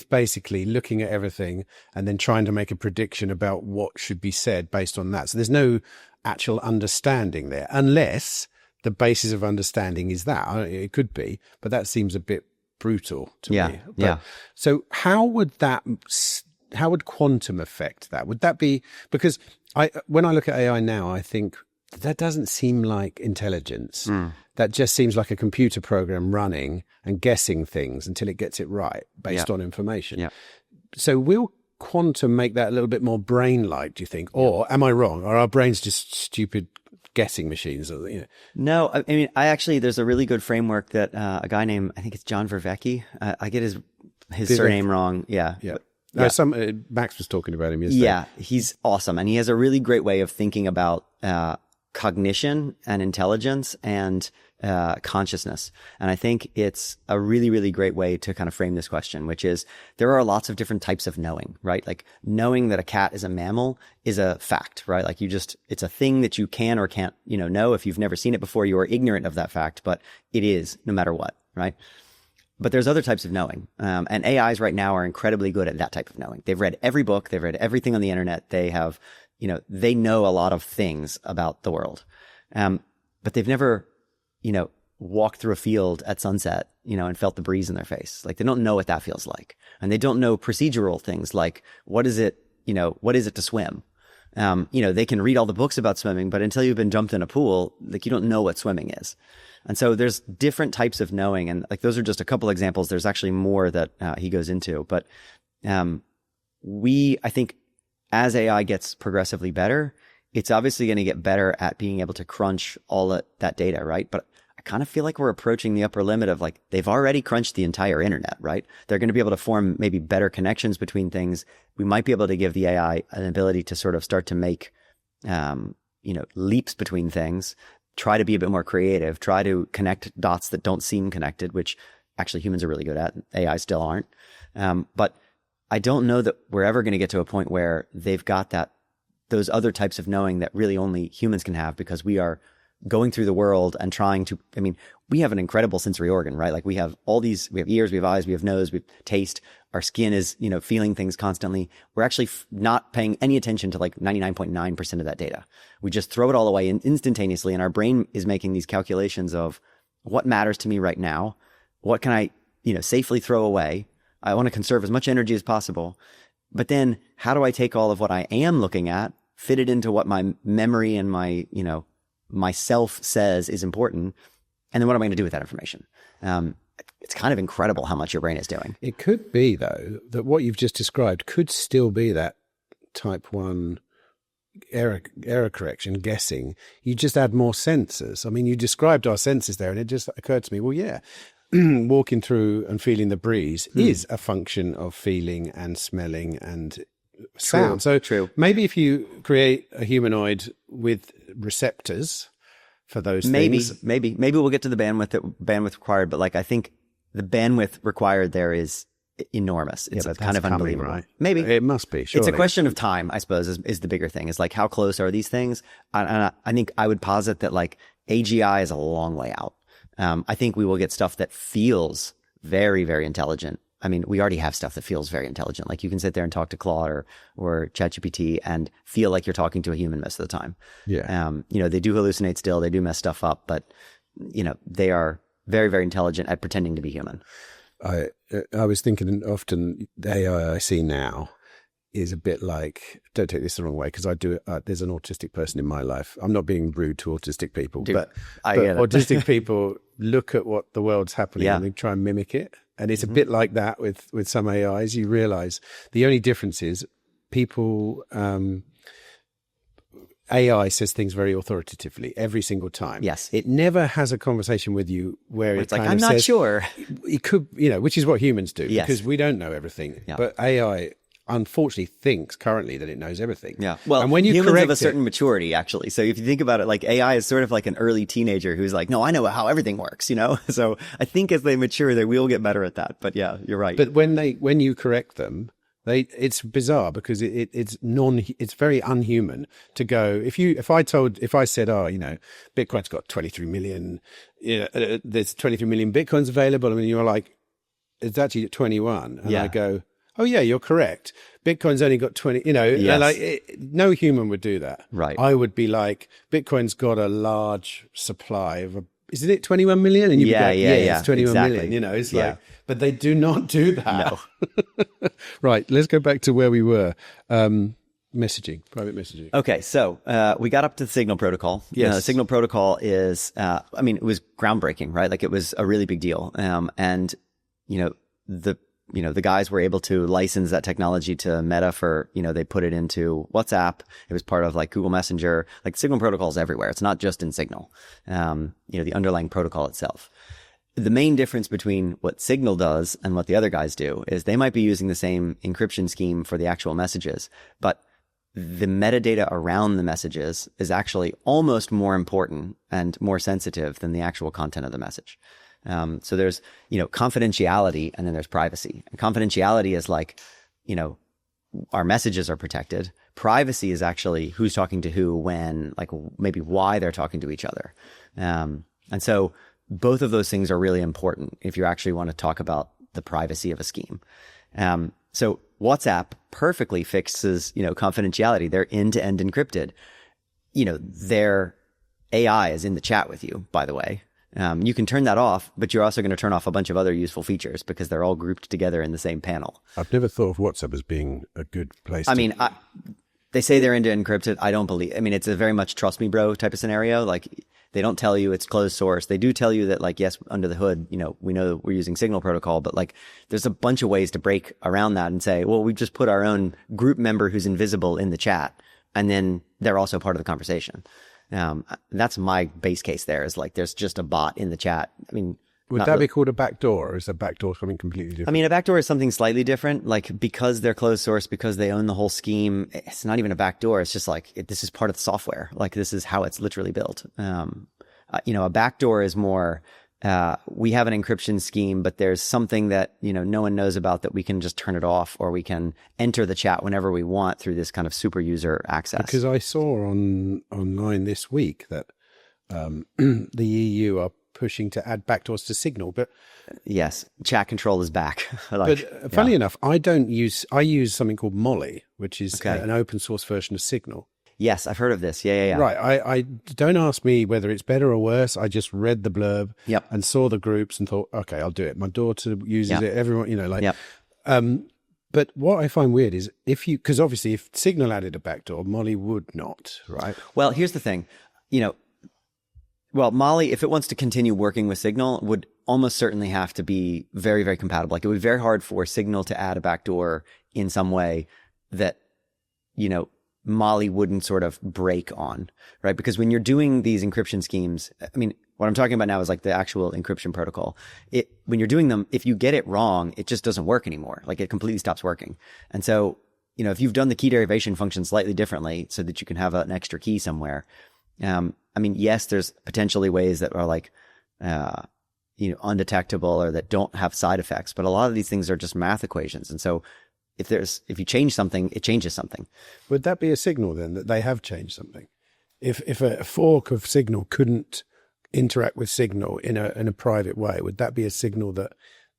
basically looking at everything and then trying to make a prediction about what should be said based on that. So there's no actual understanding there, unless the basis of understanding is that. It could be, but that seems a bit brutal to me. Yeah. So how would quantum affect that? Would that be, because when I look at AI now, I think that doesn't seem like intelligence. That just seems like a computer program running and guessing things until it gets it right based on information. Yeah. So will quantum make that a little bit more brain-like, do you think? Or am I wrong? Are our brains just stupid guessing machines? No, I mean, there's a really good framework that a guy named, I think it's John Vervaeke. I get his surname wrong. Yeah. Max was talking about him yesterday. Yeah, he's awesome. And he has a really great way of thinking about cognition and intelligence and consciousness. And I think it's a really, really great way to kind of frame this question, which is there are lots of different types of knowing, right? Like knowing that a cat is a mammal is a fact, right? Like it's a thing that you can or can't, know. If you've never seen it before, you are ignorant of that fact, but it is no matter what, right? But there's other types of knowing. And AIs right now are incredibly good at that type of knowing. They've read every book. They've read everything on the internet. They have, they know a lot of things about the world. But they've never, walked through a field at sunset, and felt the breeze in their face. Like they don't know what that feels like. And they don't know procedural things like what is it to swim? They can read all the books about swimming, but until you've been dumped in a pool, like you don't know what swimming is. And so there's different types of knowing. And like, those are just a couple examples. There's actually more that he goes into, but, I think as AI gets progressively better, it's obviously going to get better at being able to crunch all of that data, right? But I kind of feel like we're approaching the upper limit of like, they've already crunched the entire internet, right? They're going to be able to form maybe better connections between things. We might be able to give the AI an ability to sort of start to make, leaps between things, try to be a bit more creative, try to connect dots that don't seem connected, which actually humans are really good at. AI still aren't. But I don't know that we're ever going to get to a point where they've got those other types of knowing that really only humans can have, because we are going through the world and trying to, we have an incredible sensory organ, right? Like we have we have ears, we have eyes, we have nose, we have taste. Our skin is, feeling things constantly. We're actually not paying any attention to like 99.9% of that data. We just throw it all away instantaneously. And our brain is making these calculations of what matters to me right now. What can I, safely throw away? I want to conserve as much energy as possible. But then how do I take all of what I am looking at, fit it into what my memory and my, myself says is important? And then what am I going to do with that information? It's kind of incredible how much your brain is doing. It could be, though, that what you've just described could still be that type 1 error correction, guessing. You just add more sensors. You described our senses there, and it just occurred to me, well, yeah, walking through and feeling the breeze is a function of feeling and smelling and sound. True. Maybe if you create a humanoid with receptors for those things. Maybe we'll get to the bandwidth required, but like I think the bandwidth required there is enormous. It's kind of unbelievable. Right? Maybe it must be. Surely. It's a question of time, I suppose, is the bigger thing. Is like how close are these things? And I think I would posit that like AGI is a long way out. I think we will get stuff that feels very, very intelligent. We already have stuff that feels very intelligent. Like you can sit there and talk to Claude or ChatGPT and feel like you're talking to a human most of the time. Yeah. They do hallucinate still. They do mess stuff up, but they are very, very intelligent at pretending to be human. I was thinking often the AI I see now is a bit like, don't take this the wrong way, because I do. There's an autistic person in my life. I'm not being rude to autistic people, but autistic people look at what the world's happening and they try and mimic it. And it's a bit like that with some AIs. You realize the only difference is people, AI says things very authoritatively every single time. Yes. It never has a conversation with you where it's like, I'm not sure. It could, which is what humans do, yes, because we don't know everything. Yeah. But AI unfortunately thinks currently that it knows everything. Yeah. Well, and when you humans correct have a certain maturity, actually. So if you think about it, like AI is sort of like an early teenager who's like, no, I know how everything works, you know? So I think as they mature, they will get better at that. But yeah, you're right. But when you correct them, it's bizarre because it's very unhuman to go, if I said, oh, you know, Bitcoin's got 23 million, there's 23 million Bitcoins available. I mean, you're like, it's actually 21. And I go, oh yeah, you're correct. Bitcoin's only got 20, you know, Yes. no human would do that. Right. I would be like, Bitcoin's got a large supply of isn't it 21 million? And you'd be like, it's 21 million. Exactly. You know, it's like, but they do not do that. No. Right. Let's go back to where we were. Messaging, private messaging. Okay, so we got up to the Signal protocol. Yes. The Signal protocol is, I mean, it was groundbreaking, right? Like it was a really big deal. And the guys were able to license that technology to Meta for, they put it into WhatsApp. It was part of like Google Messenger. Like Signal protocol is everywhere. It's not just in Signal. The underlying protocol itself. The main difference between what Signal does and what the other guys do is they might be using the same encryption scheme for the actual messages, but the metadata around the messages is actually almost more important and more sensitive than the actual content of the message. So there's, confidentiality and then there's privacy. And confidentiality is like, our messages are protected. Privacy is actually who's talking to who, when, like maybe why they're talking to each other. And so both of those things are really important if you actually want to talk about the privacy of a scheme. So WhatsApp perfectly fixes, confidentiality. They're end-to-end encrypted. Their AI is in the chat with you, by the way. You can turn that off, but you're also going to turn off a bunch of other useful features because they're all grouped together in the same panel. I've never thought of WhatsApp as being a good place. They say they're end-to-end encrypted. I don't believe. I mean, it's a very much trust me, bro type of scenario. Like they don't tell you it's closed source. They do tell you that, like, yes, under the hood, we know that we're using Signal protocol, but like there's a bunch of ways to break around that and say, well, we just put our own group member who's invisible in the chat, and then they're also part of the conversation. That's my base case there is like, there's just a bot in the chat. I mean, would that be called a backdoor, or is a backdoor something completely different? I mean, a backdoor is something slightly different. Like because they're closed source, because they own the whole scheme, it's not even a backdoor. It's just like, this is part of the software. Like this is how it's literally built. A backdoor is more, we have an encryption scheme, but there's something that, no one knows about that we can just turn it off, or we can enter the chat whenever we want through this kind of super user access. Because I saw online this week that the EU are pushing to add backdoors to Signal, but yes, chat control is back. But funny enough, I use something called Molly, which is an open source version of Signal. Yes, I've heard of this. Yeah. Right. I don't ask me whether it's better or worse. I just read the blurb and saw the groups and thought, okay, I'll do it. My daughter uses it. Everyone, but what I find weird is because obviously if Signal added a backdoor, Molly would not, right? Well, here's the thing, Molly, if it wants to continue working with Signal, would almost certainly have to be very, very compatible. Like it would be very hard for Signal to add a backdoor in some way that, Molly wouldn't sort of break on, right? Because when you're doing these encryption schemes, I mean, what I'm talking about now is like the actual encryption protocol. When you're doing them, if you get it wrong, it just doesn't work anymore. Like it completely stops working. And so, if you've done the key derivation function slightly differently so that you can have an extra key somewhere, yes, there's potentially ways that are like, undetectable or that don't have side effects, but a lot of these things are just math equations. And so if you change something, it changes something. Would that be a signal then that they have changed something? If a fork of Signal couldn't interact with Signal in a private way, would that be a signal that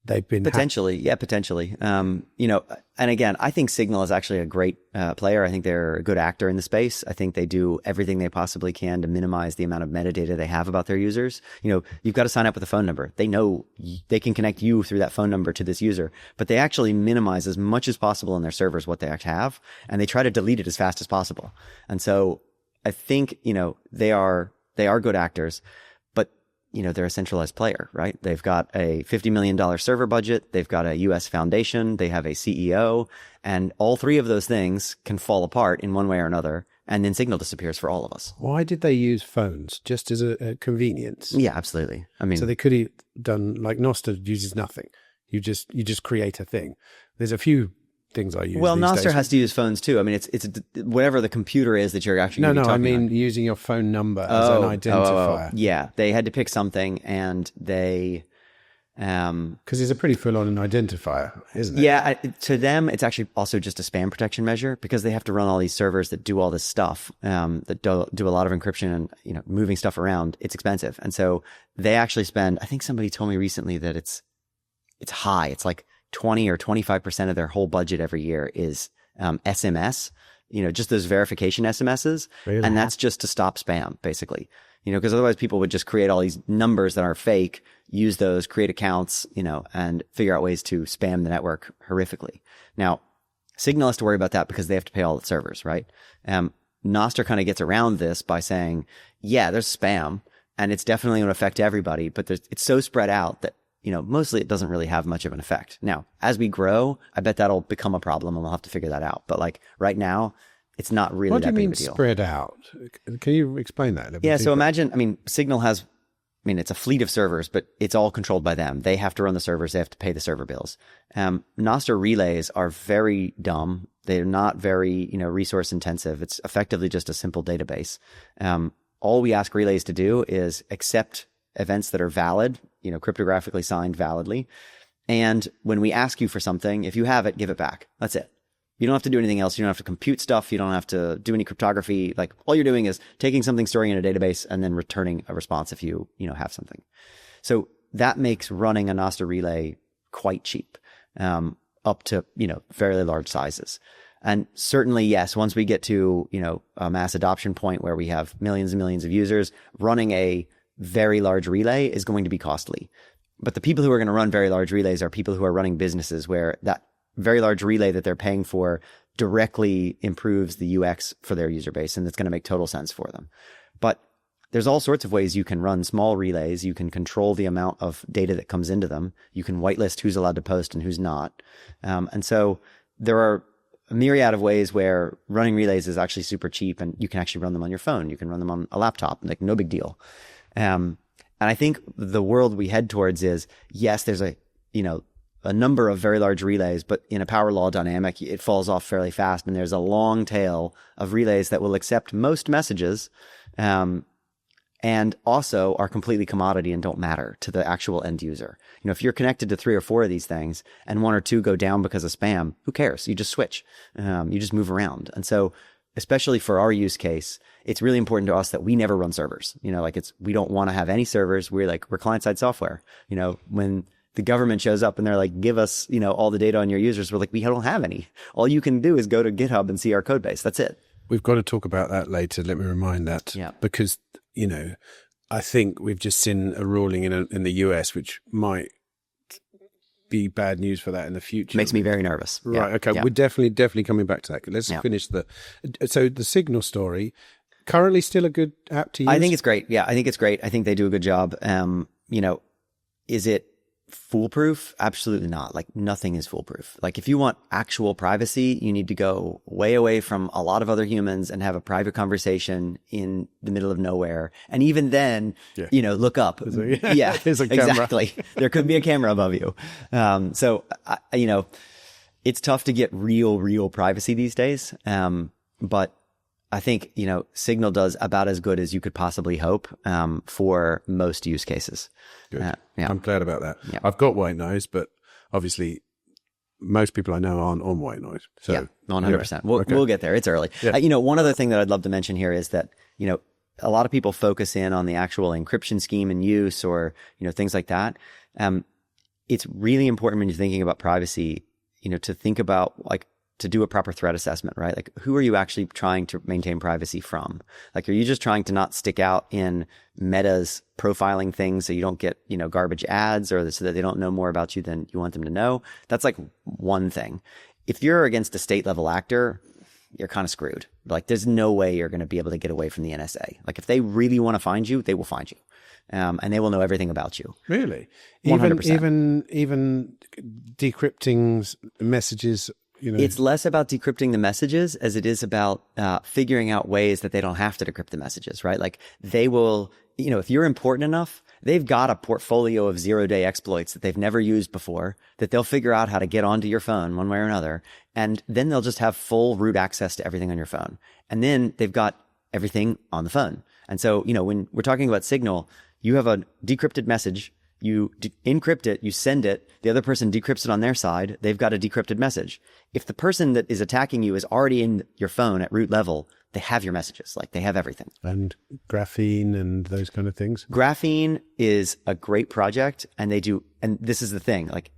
they've been potentially? Yeah, potentially. And again, I think Signal is actually a great player. I think they're a good actor in the space. I think they do everything they possibly can to minimize the amount of metadata they have about their users. You've got to sign up with a phone number. They know they can connect you through that phone number to this user, but they actually minimize as much as possible in their servers what they actually have, and they try to delete it as fast as possible. And so I think, they are good actors. They're a centralized player, right? They've got a $50 million server budget. They've got a US foundation. They have a CEO, and all three of those things can fall apart in one way or another. And then Signal disappears for all of us. Why did they use phones? Just as a convenience? Yeah, absolutely. I mean, so they could have done like Nostr uses nothing. You just create a thing. There's a few things I use. Well, these Nostr days. has to use phones too. I mean, it's whatever the computer is that you're actually No, gonna be I talking mean on. using your phone number as an identifier. Yeah, they had to pick something, and they Because it's a pretty full-on identifier, isn't it? yeah, to them, it's actually also just a spam protection measure because they have to run all these servers that do all this stuff, that do a lot of encryption and moving stuff around. It's expensive, and so they actually spend. I think somebody told me recently that it's high. It's like 20 or 25% of their whole budget every year is SMS. Just those verification SMSs, Really? and that's just to stop spam, basically. Because otherwise people would just create all these numbers that are fake, use those, create accounts, and figure out ways to spam the network horrifically. Now, Signal has to worry about that because they have to pay all the servers, right? Nostr kind of gets around this by saying, yeah, there's spam, and it's definitely going to affect everybody, but it's so spread out that, mostly it doesn't really have much of an effect. Now, as we grow, I bet that'll become a problem, and we'll have to figure that out. But like right now, it's not really that big of a deal. What do you mean spread out? Can you explain that a little bit? Yeah, so imagine, Signal has, it's a fleet of servers, but it's all controlled by them. They have to run the servers. They have to pay the server bills. Nostr relays are very dumb. They're not very, resource intensive. It's effectively just a simple database. All we ask relays to do is accept events that are valid, cryptographically signed validly. And when we ask you for something, if you have it, give it back. That's it. You don't have to do anything else. You don't have to compute stuff. You don't have to do any cryptography. Like all you're doing is taking something, storing it in a database, and then returning a response if you have something. So that makes running a Nostr relay quite cheap, up to, fairly large sizes. And certainly, yes, once we get to, a mass adoption point where we have millions and millions of users, running a very large relay is going to be costly. But the people who are going to run very large relays are people who are running businesses where that very large relay that they're paying for directly improves the UX for their user base, and it's going to make total sense for them. But there's all sorts of ways you can run small relays. You can control the amount of data that comes into them. You can whitelist who's allowed to post and who's not. And so there are a myriad of ways where running relays is actually super cheap, and you can actually run them on your phone. You can run them on a laptop, like no big deal. And I think the world we head towards is, yes, there's a number of very large relays, but in a power law dynamic, it falls off fairly fast. And there's a long tail of relays that will accept most messages, and also are completely commodity and don't matter to the actual end user. If you're connected to 3 or 4 of these things and 1 or 2 go down because of spam, who cares? You just switch. You just move around. And so, especially for our use case, it's really important to us that we never run servers. We don't want to have any servers. We're client-side software. When the government shows up and they're like, give us, all the data on your users, we're like, we don't have any. All you can do is go to GitHub and see our code base. That's it. We've got to talk about that later. Let me remind that. Yeah. Because, I think we've just seen a ruling in the US, which might be bad news for that in the future. Makes me very nervous. Right. Yeah. Okay. Yeah. We're definitely coming back to that. Let's finish so the Signal story, currently still a good app to use? I think it's great. Yeah, I think it's great. I think they do a good job. Is it foolproof? Absolutely not. Like nothing is foolproof. Like if you want actual privacy, you need to go way away from a lot of other humans and have a private conversation in the middle of nowhere. And even then, look up. Yeah, there's a camera. Exactly. There could be a camera above you. So it's tough to get real privacy these days. But I think, Signal does about as good as you could possibly hope, for most use cases. Good. Yeah. I'm glad about that. Yeah. I've got white noise, but obviously most people I know aren't on white noise. So, yeah, 100%. Anyway, We'll get there. It's early. Yeah. One other thing that I'd love to mention here is that, a lot of people focus in on the actual encryption scheme and use or, things like that. It's really important when you're thinking about privacy, to think about to do a proper threat assessment, right? Like who are you actually trying to maintain privacy from? Like, are you just trying to not stick out in Meta's profiling things so you don't get, garbage ads or so that they don't know more about you than you want them to know? That's like one thing. If you're against a state level actor, you're kind of screwed. Like there's no way you're going to be able to get away from the NSA. Like if they really want to find you, they will find you. And they will know everything about you. Really? 100%. Even decrypting messages. It's less about decrypting the messages as it is about figuring out ways that they don't have to decrypt the messages, right? Like they will, if you're important enough, they've got a portfolio of zero-day exploits that they've never used before that they'll figure out how to get onto your phone one way or another. And then they'll just have full root access to everything on your phone. And then they've got everything on the phone. And so, when we're talking about Signal, you have a decrypted message, you encrypt it, you send it, the other person decrypts it on their side, they've got a decrypted message. If the person that is attacking you is already in your phone at root level, they have your messages, like they have everything. And graphene and those kind of things. Graphene is a great project, and this is the thing, like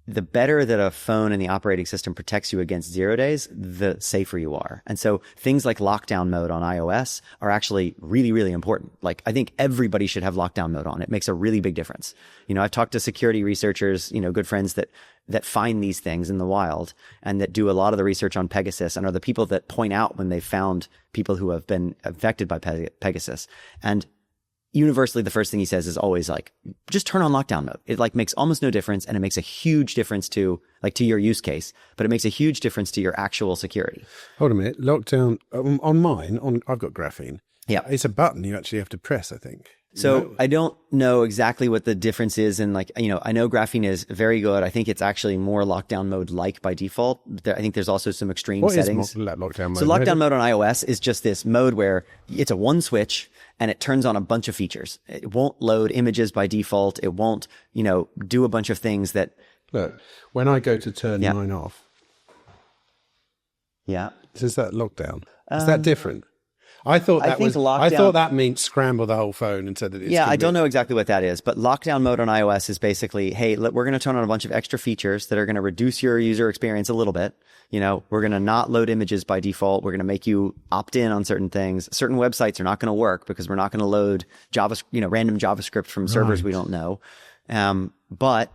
the better that a phone and the operating system protects you against 0 days, the safer you are. And so things like lockdown mode on iOS are actually really, really important. Like I think everybody should have lockdown mode on. It makes a really big difference. I've talked to security researchers, good friends that find these things in the wild and that do a lot of the research on Pegasus and are the people that point out when they've found people who have been affected by Pegasus. And universally, the first thing he says is always like, just turn on lockdown mode. It like makes almost no difference, and it makes a huge difference to your use case, but it makes a huge difference to your actual security. Hold a minute. Lockdown on mine, I've got graphene. Yeah. It's a button you actually have to press, I think. So I don't know exactly what the difference is. And I know graphene is very good. I think it's actually more lockdown mode like by default. I think there's also some extreme settings. What is lockdown mode? So lockdown mode on iOS is just this mode where it's a one switch and it turns on a bunch of features. It won't load images by default. It won't, do a bunch of things that. Look, when I go to turn mine off. Yeah. Is that lockdown? Is that different? I thought that meant scramble the whole phone and said that it's. Yeah, I don't know exactly what that is, but lockdown mode on iOS is basically, hey, we're going to turn on a bunch of extra features that are going to reduce your user experience a little bit. We're going to not load images by default. We're going to make you opt in on certain things. Certain websites are not going to work because we're not going to load random JavaScript from servers we don't know. But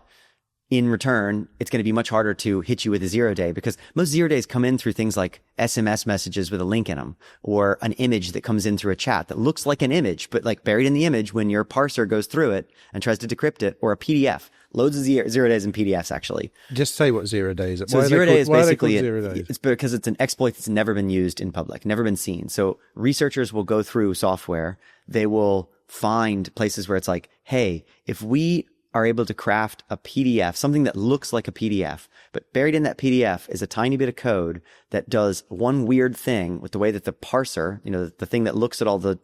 in return, it's going to be much harder to hit you with a 0 day because most 0 days come in through things like SMS messages with a link in them, or an image that comes in through a chat that looks like an image, but like buried in the image when your parser goes through it and tries to decrypt it, or a PDF. Loads of 0 days in PDFs, actually. Just say what 0 days. So 0 day is basically, it's because it's an exploit that's never been used in public, never been seen. So researchers will go through software. They will find places where it's like, hey, if we are able to craft a PDF, something that looks like a PDF, but buried in that PDF is a tiny bit of code that does one weird thing with the way that the parser, the thing that looks at all the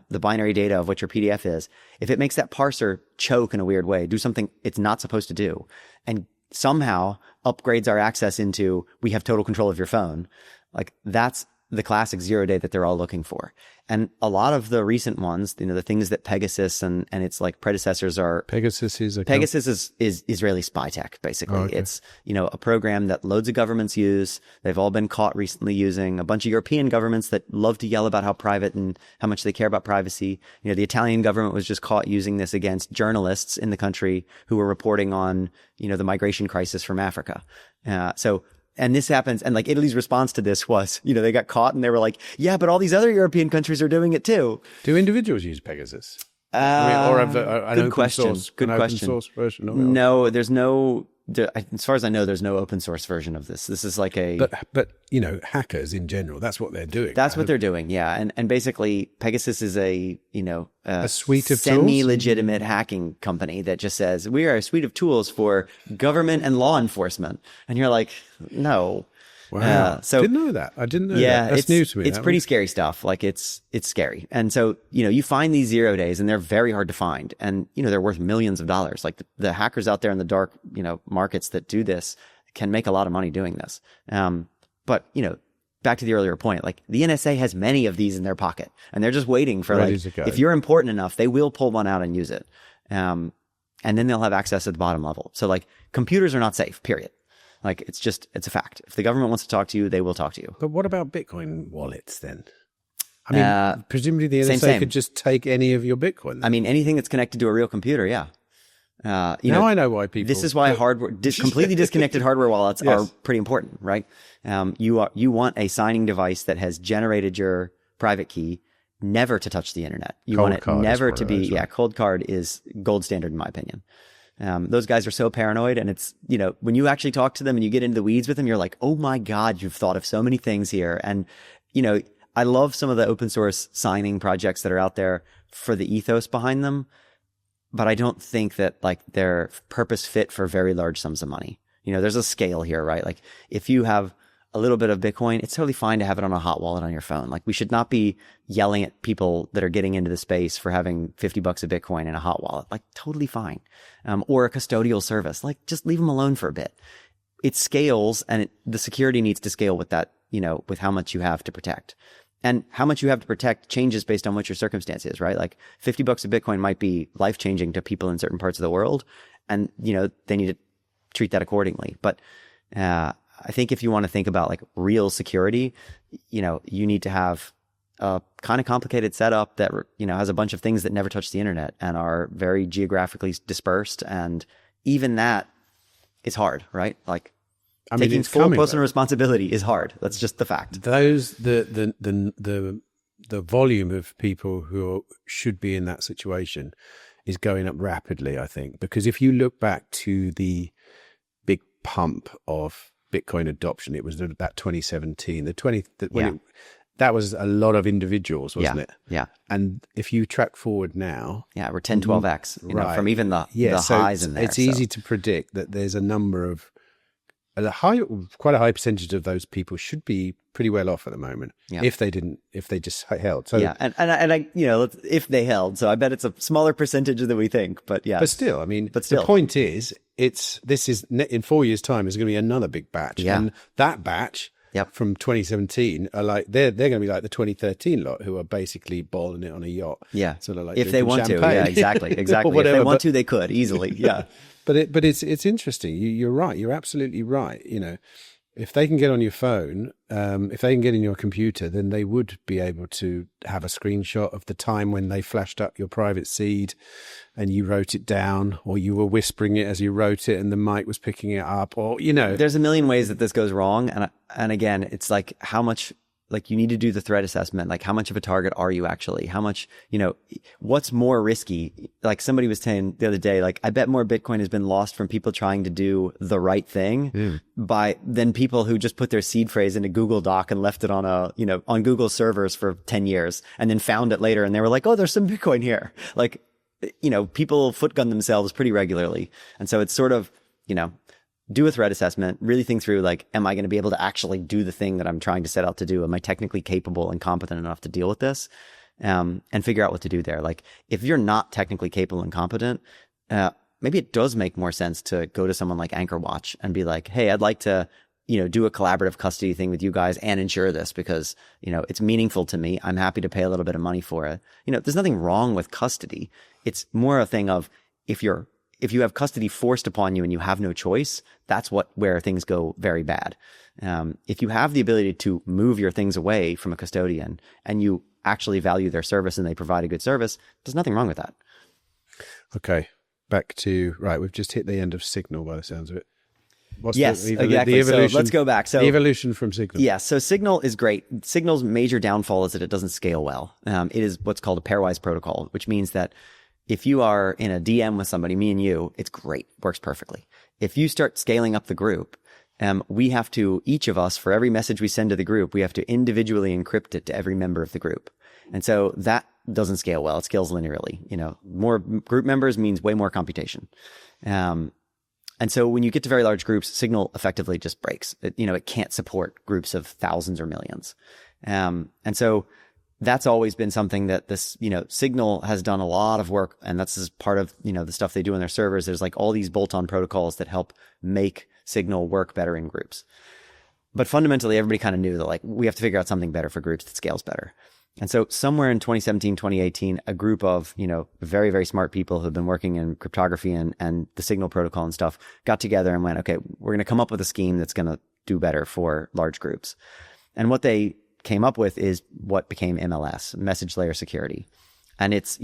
binary data of what your PDF is, if it makes that parser choke in a weird way, do something it's not supposed to do, and somehow upgrades our access into, we have total control of your phone, like that's the classic 0 day that they're all looking for. And a lot of the recent ones, the things that Pegasus and its like predecessors are. Pegasus is Israeli spy tech, basically. Oh, okay. It's, a program that loads of governments use. They've all been caught recently using. A bunch of European governments that love to yell about how private and how much they care about privacy. The Italian government was just caught using this against journalists in the country who were reporting on, the migration crisis from Africa. And this happens, and like Italy's response to this was, they got caught and they were like, yeah, but all these other European countries are doing it too. Do individuals use Pegasus? Or have an open source version? No, there's no. As far as I know, there's no open source version of this. This is like a. But hackers in general, that's what they're doing. That's what they're doing, yeah. And basically, Pegasus is a suite of semi-legitimate hacking company that just says we are a suite of tools for government and law enforcement. And you're like, no. Wow. Didn't know that. I didn't know that. That's new to me. It's pretty scary stuff. Like it's scary. And so, you find these 0 days and they're very hard to find. And, they're worth millions of dollars. Like the hackers out there in the dark, markets that do this can make a lot of money doing this. But, back to the earlier point, like the NSA has many of these in their pocket and they're just waiting for if you're important enough, they will pull one out and use it. And then they'll have access at the bottom level. So like computers are not safe, period. Like it's a fact. If the government wants to talk to you, they will talk to you. But what about Bitcoin wallets then? I mean, presumably the NSA could just take any of your Bitcoin. I mean, anything that's connected to a real computer, yeah. I know why people. This is why completely disconnected hardware wallets are pretty important, right? You want a signing device that has generated your private key, never to touch the internet. You want it never to be. Yeah, cold card is gold standard in my opinion. Those guys are so paranoid, and it's, when you actually talk to them and you get into the weeds with them, you're like, oh my God, you've thought of so many things here. And, I love some of the open source signing projects that are out there for the ethos behind them. but I don't think that like they're purpose fit for very large sums of money. You know, there's a scale here, right? Like if you have a little bit of Bitcoin, it's totally fine to have it on a hot wallet on your phone. Like we should not be yelling at people that are getting into the space for having $50 of Bitcoin in a hot wallet. Like totally fine. Or a custodial service. Like just leave them alone for a bit. It scales, and the security needs to scale with that, you know, with how much you have to protect. And how much you have to protect changes based on what your circumstance is, right? Like $50 of Bitcoin might be life-changing to people in certain parts of the world. And, you know, they need to treat that accordingly. But I think if you want to think about like real security, you know, you need to have a kind of complicated setup that, you know, has a bunch of things that never touch the internet and are very geographically dispersed. And even that is hard, right? Like, I mean, taking full personal responsibility is hard. That's just the fact. The volume of people who should be in that situation is going up rapidly, I think, because if you look back to the big pump of Bitcoin adoption, it was about 2017. That was a lot of individuals, wasn't it? Yeah. And if you track forward now, we're 10, 12x, you know, from even the highs in there. It's easy to predict that there's a number of quite a high percentage of those people should be pretty well off at the moment if they just held. So and I, you know, if they held. So I bet it's a smaller percentage than we think, but still, I mean, the point is, this is in 4 years' time is going to be another big batch, and that batch from 2017 are like they're going to be like the 2013 lot who are basically balling it on a yacht, sort of like if they want champagne. to, exactly. If they want to, they could easily, But it's interesting. You're right. You're absolutely right. You know, if they can get on your phone, if they can get in your computer, then they would be able to have a screenshot of the time when they flashed up your private seed and you wrote it down, or you were whispering it as you wrote it and the mic was picking it up, or, you know. There's a million ways that this goes wrong. And again, it's like how much, like you need to do the threat assessment. Like how much of a target are you actually? How much, you know, what's more risky? Like somebody was saying the other day, like I bet more Bitcoin has been lost from people trying to do the right thing than people who just put their seed phrase in a Google Doc and left it on on Google servers for 10 years and then found it later and they were like, oh, there's some Bitcoin here. Like, you know, people footgun themselves pretty regularly. And so it's sort of, you know, do a threat assessment, really think through, like, am I going to be able to actually do the thing that I'm trying to set out to do? Am I technically capable and competent enough to deal with this? And figure out what to do there. Like, if you're not technically capable and competent, maybe it does make more sense to go to someone like AnchorWatch and be like, hey, I'd like to, you know, do a collaborative custody thing with you guys and ensure this because, you know, it's meaningful to me. I'm happy to pay a little bit of money for it. You know, there's nothing wrong with custody. It's more a thing of if you have custody forced upon you and you have no choice, that's where things go very bad. If you have the ability to move your things away from a custodian and you actually value their service and they provide a good service, there's nothing wrong with that. Okay. Back to, we've just hit the end of Signal by the sounds of it. Exactly. The evolution, so let's go back. So the evolution from Signal. Yeah. So Signal is great. Signal's major downfall is that it doesn't scale well. It is what's called a pairwise protocol, which means that if you are in a DM with somebody, me and you, it's great. Works perfectly. If you start scaling up the group, we have to, each of us, for every message we send to the group, we have to individually encrypt it to every member of the group. And so that doesn't scale well. It scales linearly. You know, more group members means way more computation. And so when you get to very large groups, Signal effectively just breaks. It can't support groups of thousands or millions. And so that's always been something that this, Signal has done a lot of work, and that's as part of, the stuff they do in their servers. There's like all these bolt-on protocols that help make Signal work better in groups. But fundamentally, everybody kind of knew that like we have to figure out something better for groups that scales better. And so somewhere in 2017, 2018, a group of, very, very smart people who've been working in cryptography and the Signal protocol and stuff got together and went, okay, we're going to come up with a scheme that's going to do better for large groups. And what they came up with is what became MLS, message layer security. And it's,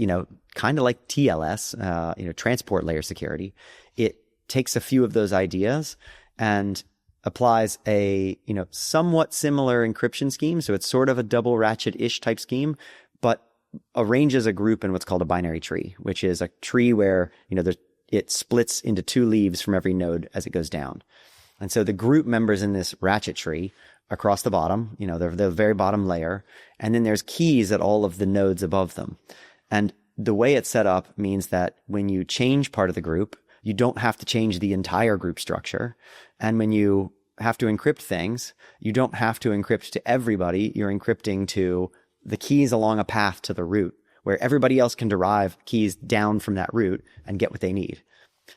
kind of like TLS, transport layer security. It takes a few of those ideas and applies a, somewhat similar encryption scheme. So it's sort of a double ratchet-ish type scheme, but arranges a group in what's called a binary tree, which is a tree where, it splits into two leaves from every node as it goes down. And so the group members in this ratchet tree across the bottom, they're the very bottom layer. And then there's keys at all of the nodes above them. And the way it's set up means that when you change part of the group, you don't have to change the entire group structure. And when you have to encrypt things, you don't have to encrypt to everybody. You're encrypting to the keys along a path to the root, where everybody else can derive keys down from that root and get what they need.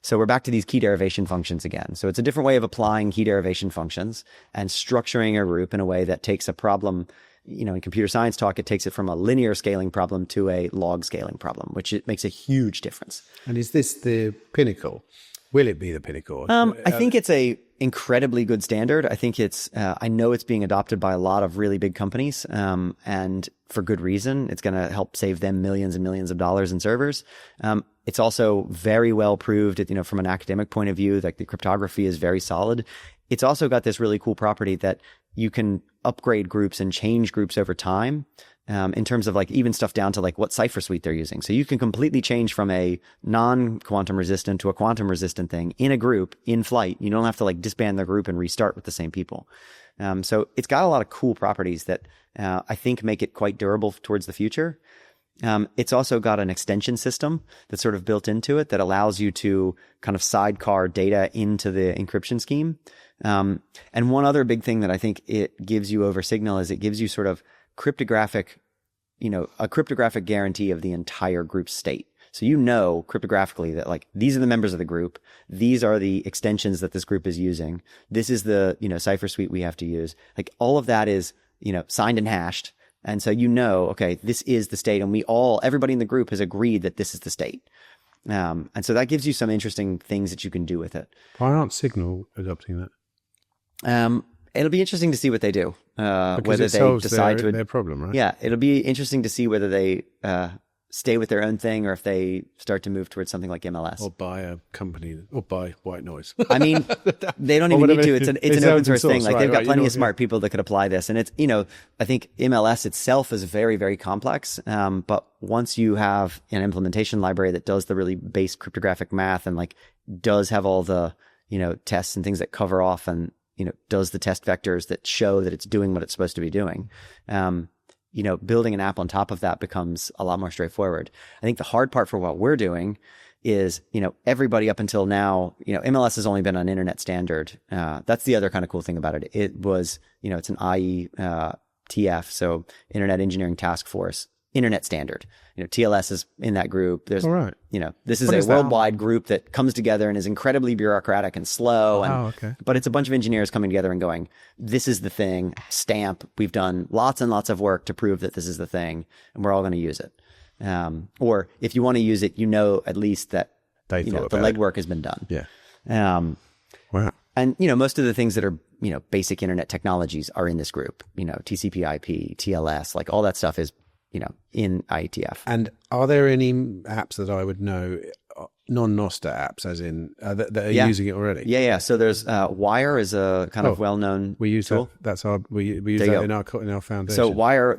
So we're back to these key derivation functions again. So it's a different way of applying key derivation functions and structuring a group in a way that takes a problem, in computer science talk, it takes it from a linear scaling problem to a log scaling problem, which it makes a huge difference. And is this the pinnacle? Will it be the pinnacle? I think it's a incredibly good standard. I think I know it's being adopted by a lot of really big companies, and for good reason. It's going to help save them millions and millions of dollars in servers. It's also very well proved, from an academic point of view, that the cryptography is very solid. It's also got this really cool property that you can upgrade groups and change groups over time. In terms of even stuff down to what cipher suite they're using. So you can completely change from a non-quantum resistant to a quantum resistant thing in a group in flight. You don't have to disband the group and restart with the same people. So it's got a lot of cool properties that I think make it quite durable towards the future. It's also got an extension system that's sort of built into it that allows you to kind of sidecar data into the encryption scheme. And one other big thing that I think it gives you over Signal is it gives you sort of a cryptographic guarantee of the entire group state. So cryptographically that these are the members of the group. These are the extensions that this group is using. This is the, cipher suite we have to use. All of that is, signed and hashed. And so okay, this is the state, and everybody in the group has agreed that this is the state. And so that gives you some interesting things that you can do with it. Why aren't Signal adopting that? It'll be interesting to see what they do. Because whether it they solves decide their problem, right? Yeah, it'll be interesting to see whether they stay with their own thing or if they start to move towards something like MLS. Or buy a company, or buy white noise. I mean, they don't even need to. It's an open source thing. They've got plenty of smart people that could apply this. And it's, I think MLS itself is very, very complex. But once you have an implementation library that does the really base cryptographic math and does have all the, tests and things that cover off and, does the test vectors that show that it's doing what it's supposed to be doing. Building an app on top of that becomes a lot more straightforward. I think the hard part for what we're doing is, everybody up until now, MLS has only been an internet standard. That's the other kind of cool thing about it. It was, it's an IETF, so Internet Engineering Task Force, internet standard. TLS is in that group. There's, this is a worldwide group that comes together and is incredibly bureaucratic and slow. And, but it's a bunch of engineers coming together and going, this is the thing, stamp. We've done lots and lots of work to prove that this is the thing, and we're all going to use it. Or if you want to use it, at least that the legwork has been done. Yeah. Wow. And, most of the things that are, basic internet technologies are in this group, TCP/IP, TLS, all that stuff is, in IETF. And are there any apps that I would know, non-Nostr apps, as in that are using it already? Yeah. So there's Wire is a kind of well-known we use tool. That's we use that in our foundation. So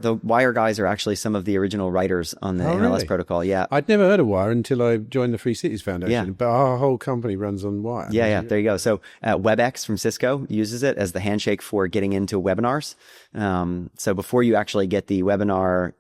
the Wire guys are actually some of the original writers on the MLS protocol. Yeah, I'd never heard of Wire until I joined the Free Cities Foundation. Yeah. But our whole company runs on Wire. Yeah. There you go. So WebEx from Cisco uses it as the handshake for getting into webinars. So before you actually get the webinar,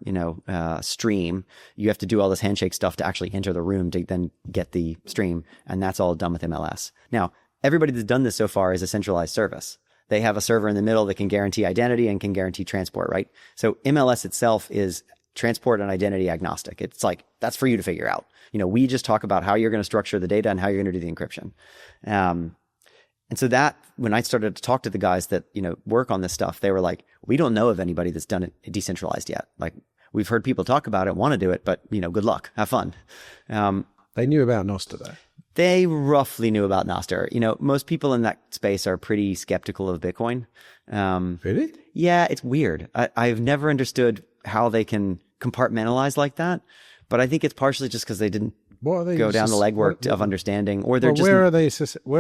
stream, you have to do all this handshake stuff to actually enter the room to then get the stream, and that's all done with MLS. Now, everybody that's done this so far is a centralized service. They have a server in the middle that can guarantee identity and can guarantee transport, right? So MLS itself is transport and identity agnostic. It's that's for you to figure out. We just talk about how you're going to structure the data and how you're going to do the encryption. And so that, when I started to talk to the guys that, work on this stuff, they were like, we don't know of anybody that's done it decentralized yet. We've heard people talk about it, want to do it, but, good luck, have fun. They knew about Nostr, though. They roughly knew about Nostr. Most people in that space are pretty skeptical of Bitcoin. Really? Yeah, it's weird. I've never understood how they can compartmentalize like that, but I think it's partially just because they didn't go down the legwork of understanding, or they're just. Where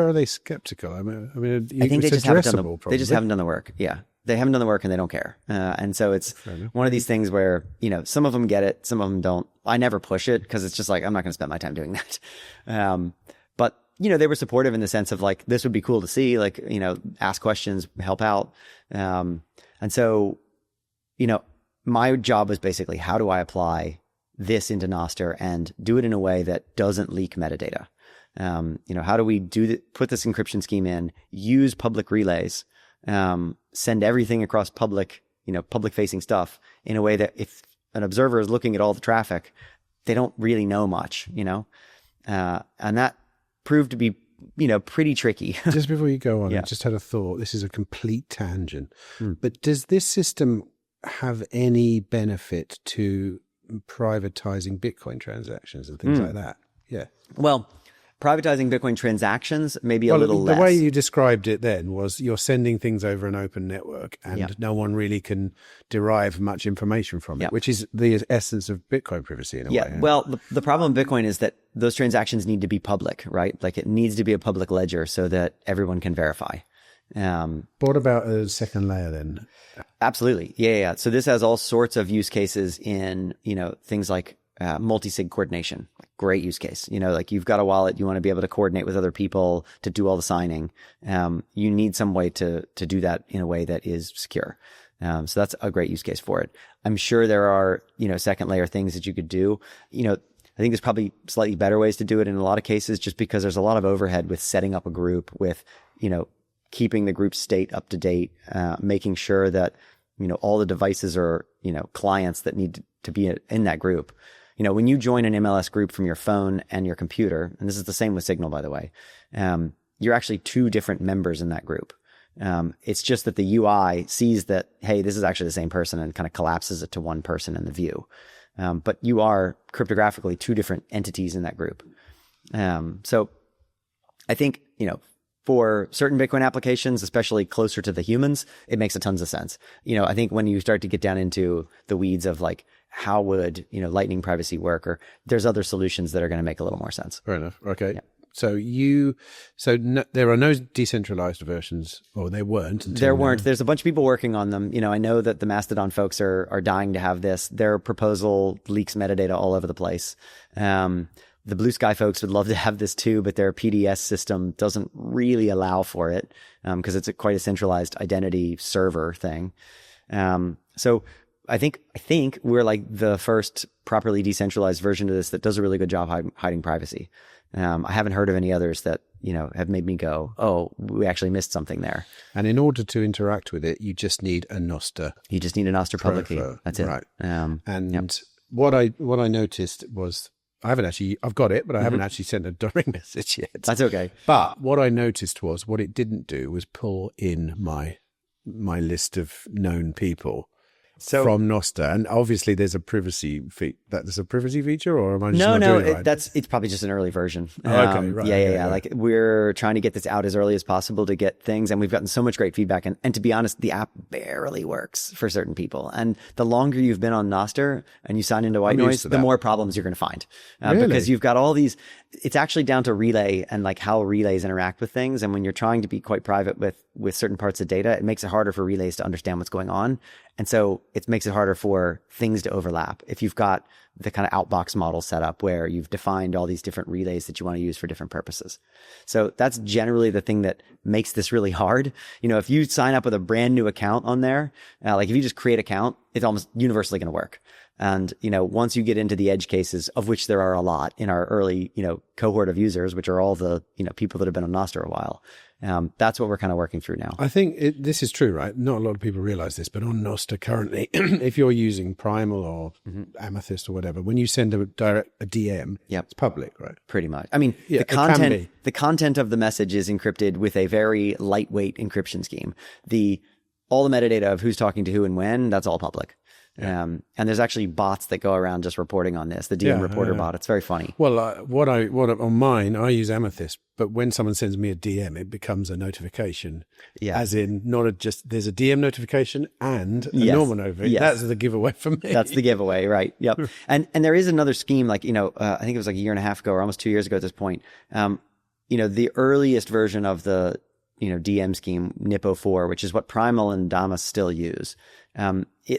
are they skeptical? I mean, I think they just haven't done the work. Yeah. They haven't done the work and they don't care. And so it's one of these things where, some of them get it, some of them don't. I never push it because it's just I'm not going to spend my time doing that. But, they were supportive in the sense of this would be cool to see, ask questions, help out. And so, my job was basically, how do I apply this into Nostr and do it in a way that doesn't leak metadata? How do we put this encryption scheme in, use public relays, send everything across public facing stuff in a way that if an observer is looking at all the traffic, they don't really know much, and that proved to be, pretty tricky. Just before you go on, Yeah. I just had a thought. This is a complete tangent, but does this system have any benefit to privatizing Bitcoin transactions and things like that? Yeah. Well, privatizing Bitcoin transactions, maybe a little the less. way you described it then was you're sending things over an open network and no one really can derive much information from it, which is the essence of Bitcoin privacy in a way. Well, the problem with Bitcoin is that those transactions need to be public, right? Like it needs to be a public ledger so that everyone can verify. What about a second layer then? Absolutely. Yeah. So this has all sorts of use cases in, things like multi-sig coordination. Great use case. Like you've got a wallet, you want to be able to coordinate with other people to do all the signing. You need some way to do that in a way that is secure. So that's a great use case for it. I'm sure there are, second layer things that you could do. I think there's probably slightly better ways to do it in a lot of cases, just because there's a lot of overhead with setting up a group, with, keeping the group state up to date, making sure that, all the devices are, clients that need to be in that group. When you join an MLS group from your phone and your computer, and this is the same with Signal, by the way, you're actually two different members in that group. It's just that the UI sees that, hey, this is actually the same person, and kind of collapses it to one person in the view. But you are cryptographically two different entities in that group. So I think, for certain Bitcoin applications, especially closer to the humans, it makes a tons of sense. I think when you start to get down into the weeds of like, how would, Lightning privacy work, or there's other solutions that are going to make a little more sense. Fair enough. Okay. Yeah. There are no decentralized versions, or there weren't. There weren't. There's a bunch of people working on them. I know that the Mastodon folks are dying to have this. Their proposal leaks metadata all over the place. The Blue Sky folks would love to have this too, but their PDS system doesn't really allow for it, because it's quite a centralized identity server thing. So I think we're like the first properly decentralized version of this that does a really good job hiding privacy. I haven't heard of any others that, have made me go, oh, we actually missed something there. And in order to interact with it, you just need a Nostr. You just need a Nostr public key. That's it. Right. What I noticed was, I've got it, but I haven't actually sent a direct message yet. That's okay. But what I noticed was what it didn't do was pull in my list of known people from Nostr. And obviously there's a privacy feature, or am I just not doing it right? It's probably just an early version. Okay, right. Yeah. Like we're trying to get this out as early as possible to get things, and we've gotten so much great feedback. And to be honest, the app barely works for certain people. And the longer you've been on Nostr and you sign into White Noise, the more problems you're going to find. Really? Because you've got all these, it's actually down to relay and like how relays interact with things. And when you're trying to be quite private with certain parts of data, it makes it harder for relays to understand what's going on. And so it makes it harder for things to overlap. If you've got the kind of outbox model set up where you've defined all these different relays that you want to use for different purposes. So that's generally the thing that makes this really hard. If you sign up with a brand new account on there, like if you just create an account, it's almost universally going to work. And, once you get into the edge cases, of which there are a lot in our early, cohort of users, which are all the, people that have been on Nostr a while, that's what we're kind of working through now. I think this is true, right? Not a lot of people realize this, but on Nostr currently, if you're using Primal or Amethyst or whatever, when you send a DM, it's public, right? Pretty much. I mean, the content of the message is encrypted with a very lightweight encryption scheme. All the metadata of who's talking to who and when, that's all public. Yeah. And there's actually bots that go around just reporting on this. The DM reporter bot. It's very funny. Well, on mine, I use Amethyst, but when someone sends me a DM, it becomes a notification. Yeah. As in, there's a DM notification and a normal notification. Yes. That's the giveaway for me. That's the giveaway, right? Yep. And there is another scheme, like, I think it was like a year and a half ago, or almost 2 years ago at this point. The earliest version of the DM scheme, NIPO4, which is what Primal and Damas still use.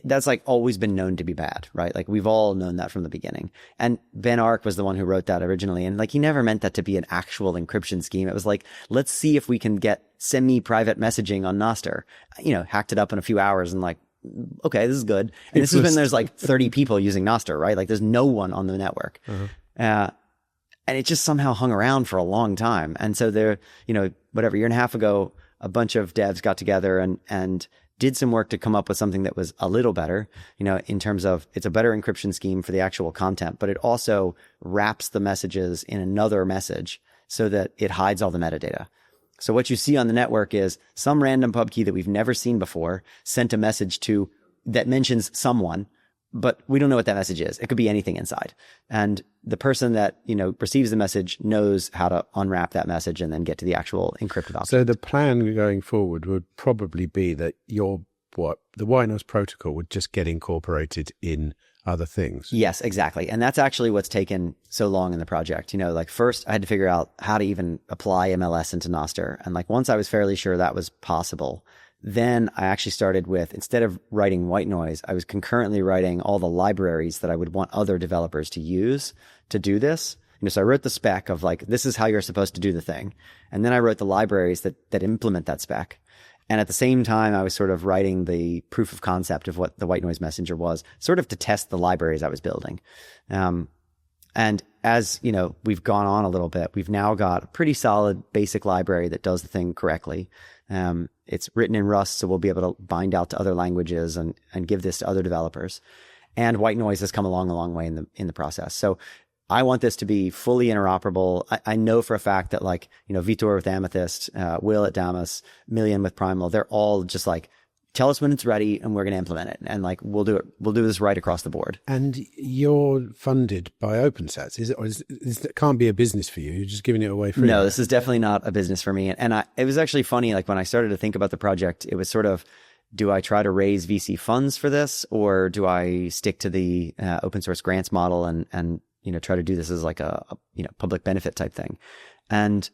That's like always been known to be bad, right? Like we've all known that from the beginning. And Ben Ark was the one who wrote that originally. And like, he never meant that to be an actual encryption scheme. It was like, let's see if we can get semi-private messaging on Nostr, hacked it up in a few hours and like okay, this is good. And this is when there's like 30 people using Nostr, right? Like there's no one on the network. And it just somehow hung around for a long time. And so there, whatever, year and a half ago, a bunch of devs got together and did some work to come up with something that was a little better, in terms of it's a better encryption scheme for the actual content, but it also wraps the messages in another message so that it hides all the metadata. So what you see on the network is some random pub key that we've never seen before sent a message that mentions someone, but we don't know what that message is. It could be anything inside. And the person that, receives the message knows how to unwrap that message and then get to the actual encrypted object. So the plan going forward would probably be that the white noise protocol would just get incorporated in other things. Yes, exactly. And that's actually what's taken so long in the project. First I had to figure out how to even apply MLS into Nostr. And once I was fairly sure that was possible, then I actually started with, instead of writing white noise, I was concurrently writing all the libraries that I would want other developers to use to do this. So I wrote the spec of this is how you're supposed to do the thing. And then I wrote the libraries that implement that spec. And at the same time, I was sort of writing the proof of concept of what the white noise messenger was, sort of to test the libraries I was building. And as, we've gone on a little bit, we've now got a pretty solid basic library that does the thing correctly. It's written in Rust, so we'll be able to bind out to other languages and give this to other developers. And white noise has come along a long way in the process. So I want this to be fully interoperable. I know for a fact that Vitor with Amethyst, Will at Damus, Million with Primal, they're all just tell us when it's ready and we're going to implement it. And we'll do it. We'll do this right across the board. And you're funded by OpenSats. Is it, it can't be a business for you. You're just giving it away free. No, this is definitely not a business for me. And it was actually funny. When I started to think about the project, it was sort of, do I try to raise VC funds for this, or do I stick to the open source grants model and try to do this as a public benefit type thing? And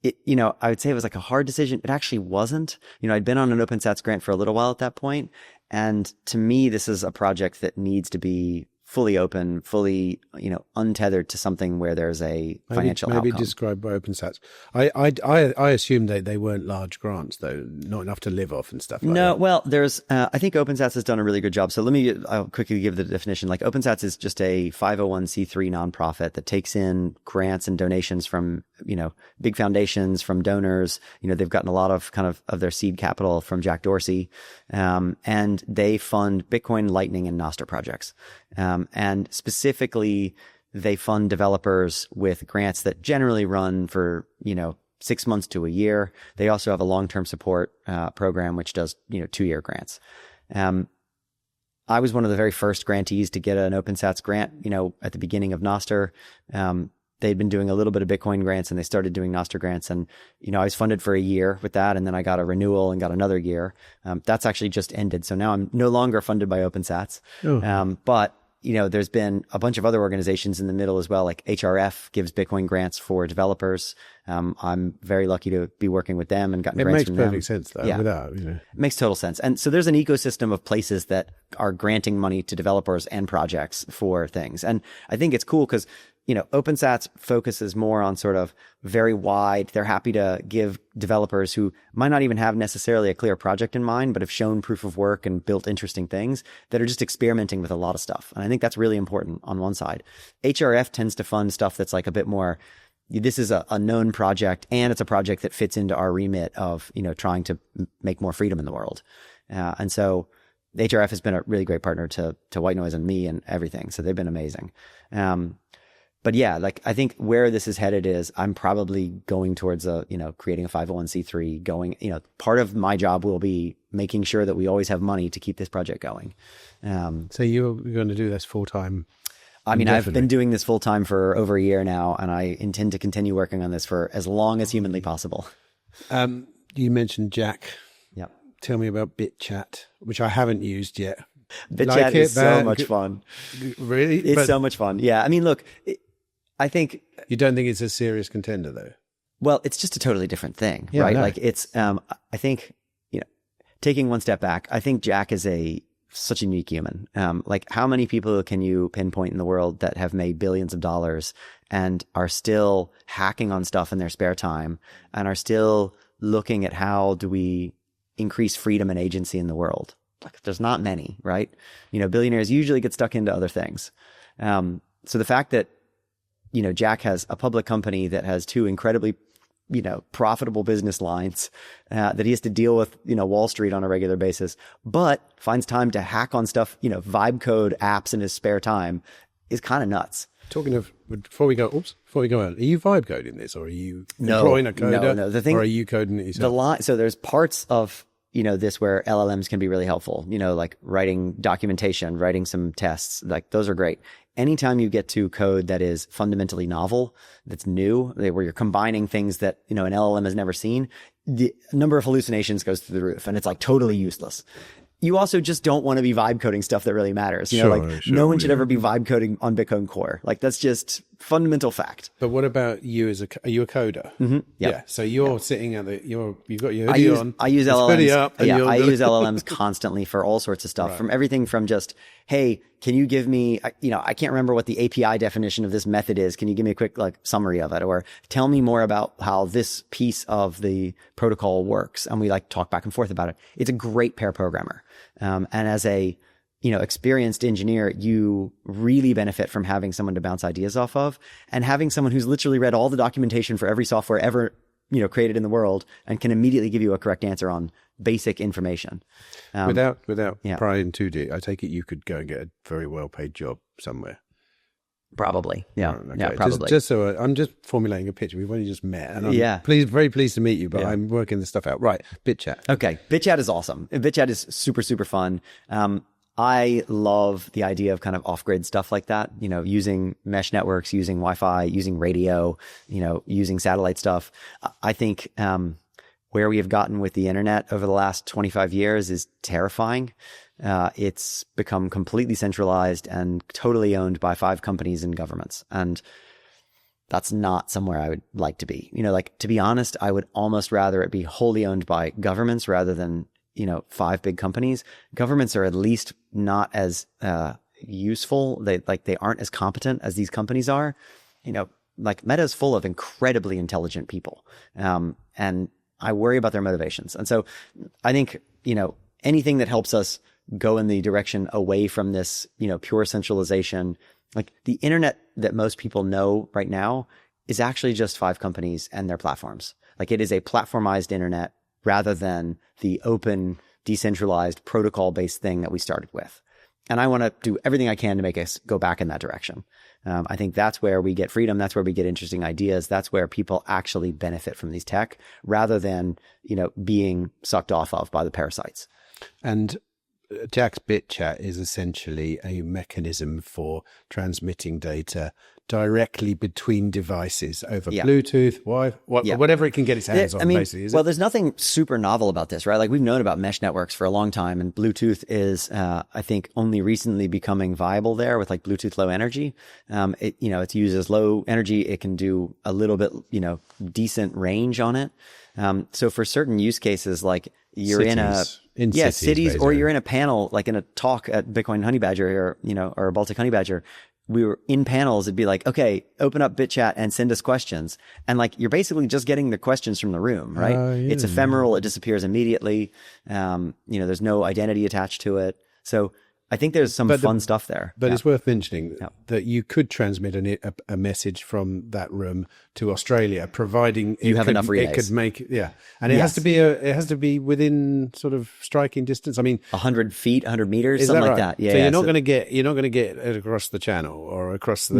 I would say it was a hard decision. It actually wasn't. I'd been on an OpenSats grant for a little while at that point. And to me, this is a project that needs to be fully open, fully, untethered to something where there's a financial outcome. Maybe described by OpenSats. I assumed they weren't large grants, though, not enough to live off and stuff like that. No, well, there's, I think OpenSats has done a really good job. So I'll quickly give the definition. OpenSats is just a 501c3 nonprofit that takes in grants and donations from, big foundations, from donors. They've gotten a lot of of their seed capital from Jack Dorsey. And they fund Bitcoin, Lightning, and Nostr projects. And specifically, they fund developers with grants that generally run for, 6 months to a year. They also have a long-term support program, which does, 2-year grants. I was one of the very first grantees to get an OpenSats grant, at the beginning of Nostr. They'd been doing a little bit of Bitcoin grants and they started doing Nostr grants. And, I was funded for a year with that. And then I got a renewal and got another year. That's actually just ended. So now I'm no longer funded by OpenSats. Oh. But there's been a bunch of other organizations in the middle as well, like HRF gives Bitcoin grants for developers. I'm very lucky to be working with them and gotten grants from them. It makes perfect sense, though. Yeah. It makes total sense. And so there's an ecosystem of places that are granting money to developers and projects for things. And I think it's cool because, OpenSats focuses more on sort of very wide. They're happy to give developers who might not even have necessarily a clear project in mind, but have shown proof of work and built interesting things that are just experimenting with a lot of stuff. And I think that's really important on one side. HRF tends to fund stuff that's a bit more, this is a known project and it's a project that fits into our remit of, trying to make more freedom in the world. And so HRF has been a really great partner to White Noise and me and everything. So they've been amazing. But yeah, I think where this is headed is I'm probably going towards creating a 501c3 going, part of my job will be making sure that we always have money to keep this project going. So you're going to do this full time? I mean, I've been doing this full time for over a year now, and I intend to continue working on this for as long as humanly possible. You mentioned Jack. Yep. Tell me about BitChat, which I haven't used yet. BitChat is so much fun. Really? It's so much fun. Yeah. I mean, look, I think... You don't think it's a serious contender, though? Well, it's just a totally different thing, yeah, right? No. It's, I think, taking one step back, I think Jack is such a unique human. How many people can you pinpoint in the world that have made billions of dollars and are still hacking on stuff in their spare time and are still looking at how do we increase freedom and agency in the world. Like, there's not many, right? Billionaires usually get stuck into other things. So the fact that, Jack has a public company that has two incredibly, profitable business lines that he has to deal with, Wall Street on a regular basis, but finds time to hack on stuff, vibe code apps in his spare time is kind of nuts. Talking of, before we go on, are you vibe coding this, or are you employing a coder? No. Or are you coding it yourself? So there's parts of, this where LLMs can be really helpful, like writing documentation, writing some tests, like those are great. Anytime you get to code that is fundamentally novel, that's new, where you're combining things that, an LLM has never seen, the number of hallucinations goes through the roof, and it's like totally useless. You also just don't want to be vibe coding stuff that really matters. No one should ever be vibe coding on Bitcoin Core. Like, that's just fundamental fact. But what about you are you a coder? Mm-hmm. Yeah. So you're sitting at you've got your hoodie on. I use LLMs. Hoodie up, I use LLMs constantly for all sorts of stuff, from everything from just, hey, can you give me, I can't remember what the API definition of this method is. Can you give me a quick summary of it? Or tell me more about how this piece of the protocol works. And we talk back and forth about it. It's a great pair programmer. And as a, experienced engineer, you really benefit from having someone to bounce ideas off of, and having someone who's literally read all the documentation for every software ever, created in the world, and can immediately give you a correct answer on basic information. Without prying too deep, I take it you could go and get a very well-paid job somewhere. Probably. Yeah. Okay. Yeah, probably. Just so I'm just formulating a picture. We've only just met, and I'm very pleased to meet you, but I'm working this stuff out. Right. BitChat. Okay. BitChat is awesome. BitChat is super, super fun. I love the idea of kind of off-grid stuff like that, using mesh networks, using Wi-Fi, using radio, using satellite stuff. I think, where we have gotten with the internet over the last 25 years is terrifying. It's become completely centralized and totally owned by 5 companies and governments. And that's not somewhere I would like to be. To be honest, I would almost rather it be wholly owned by governments rather than, 5 big companies. Governments are at least not as useful. They aren't as competent as these companies are. Meta is full of incredibly intelligent people. And I worry about their motivations. And so I think, anything that helps us go in the direction away from this, pure centralization, like the internet that most people know right now is actually just 5 companies and their platforms. Like, it is a platformized internet rather than the open, decentralized, protocol-based thing that we started with. And I want to do everything I can to make us go back in that direction. I think that's where we get freedom. That's where we get interesting ideas. That's where people actually benefit from these tech rather than, being sucked off of by the parasites. And Jack's BitChat is essentially a mechanism for transmitting data directly between devices over Bluetooth, Wi-Fi, whatever it can get its hands on, basically. There's nothing super novel about this, right? Like, we've known about mesh networks for a long time, and Bluetooth is, I think, only recently becoming viable there with Bluetooth Low Energy. It's used as low energy. It can do a little bit, decent range on it. So for certain use cases, like you're in cities, or you're in a panel, like in a talk at Bitcoin Honey Badger or Baltic Honey Badger, we were in panels. It'd be like, okay, open up BitChat and send us questions. And you're basically just getting the questions from the room, right? It's ephemeral. It disappears immediately. There's no identity attached to it. So I think there's some fun stuff there. But it's worth mentioning that you could transmit a message from that room to Australia, providing you have enough relays. It could make, and it has to be within sort of striking distance. I mean, 100 feet, 100 meters, something like that. Yeah. So you're not going to get it across the channel or across the.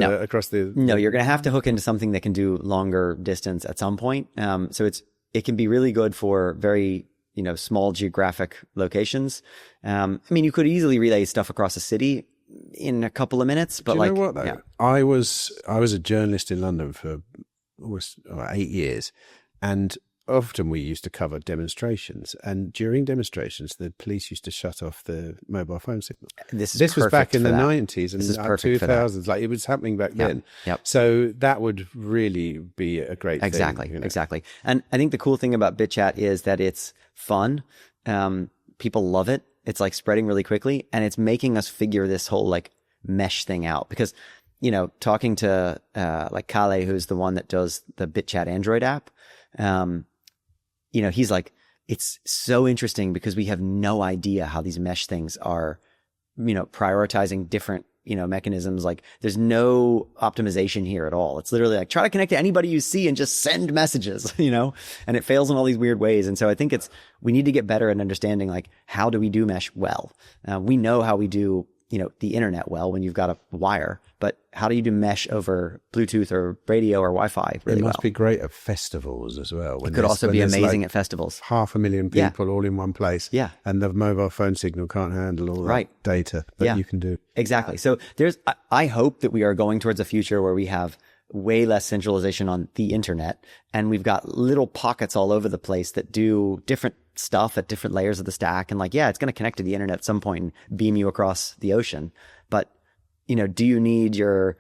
No, you're going to have to hook into something that can do longer distance at some point. So it can be really good for very small geographic locations. You could easily relay stuff across a city in a couple of minutes, but do you know what, though? I was a journalist in London for 8 years, and often we used to cover demonstrations, and during demonstrations, the police used to shut off the mobile phone signal. This was back in the 90s and 2000s. Like, it was happening back then. Yep. So that would really be a great thing. Exactly. And I think the cool thing about BitChat is that it's fun. People love it. It's spreading really quickly, and it's making us figure this whole mesh thing out, because, talking to Kale, who's the one that does the BitChat Android app, he's like, it's so interesting because we have no idea how these mesh things are, prioritizing different, mechanisms. Like there's no optimization here at all. It's literally like try to connect to anybody you see and just send messages, and it fails in all these weird ways. And so I think we need to get better at understanding like, how do we do mesh well? We know how we do, the internet well when you've got a wire, but how do you do mesh over Bluetooth or radio or Wi-Fi really well? It must be great at festivals as well. It could also be amazing at festivals. 500,000 people all in one place. Yeah. And the mobile phone signal can't handle all that data that you can do. Exactly. So I hope that we are going towards a future where we have way less centralization on the internet, and we've got little pockets all over the place that do different stuff at different layers of the stack. And like, yeah, it's going to connect to the internet at some point and beam you across the ocean. But, do you need your,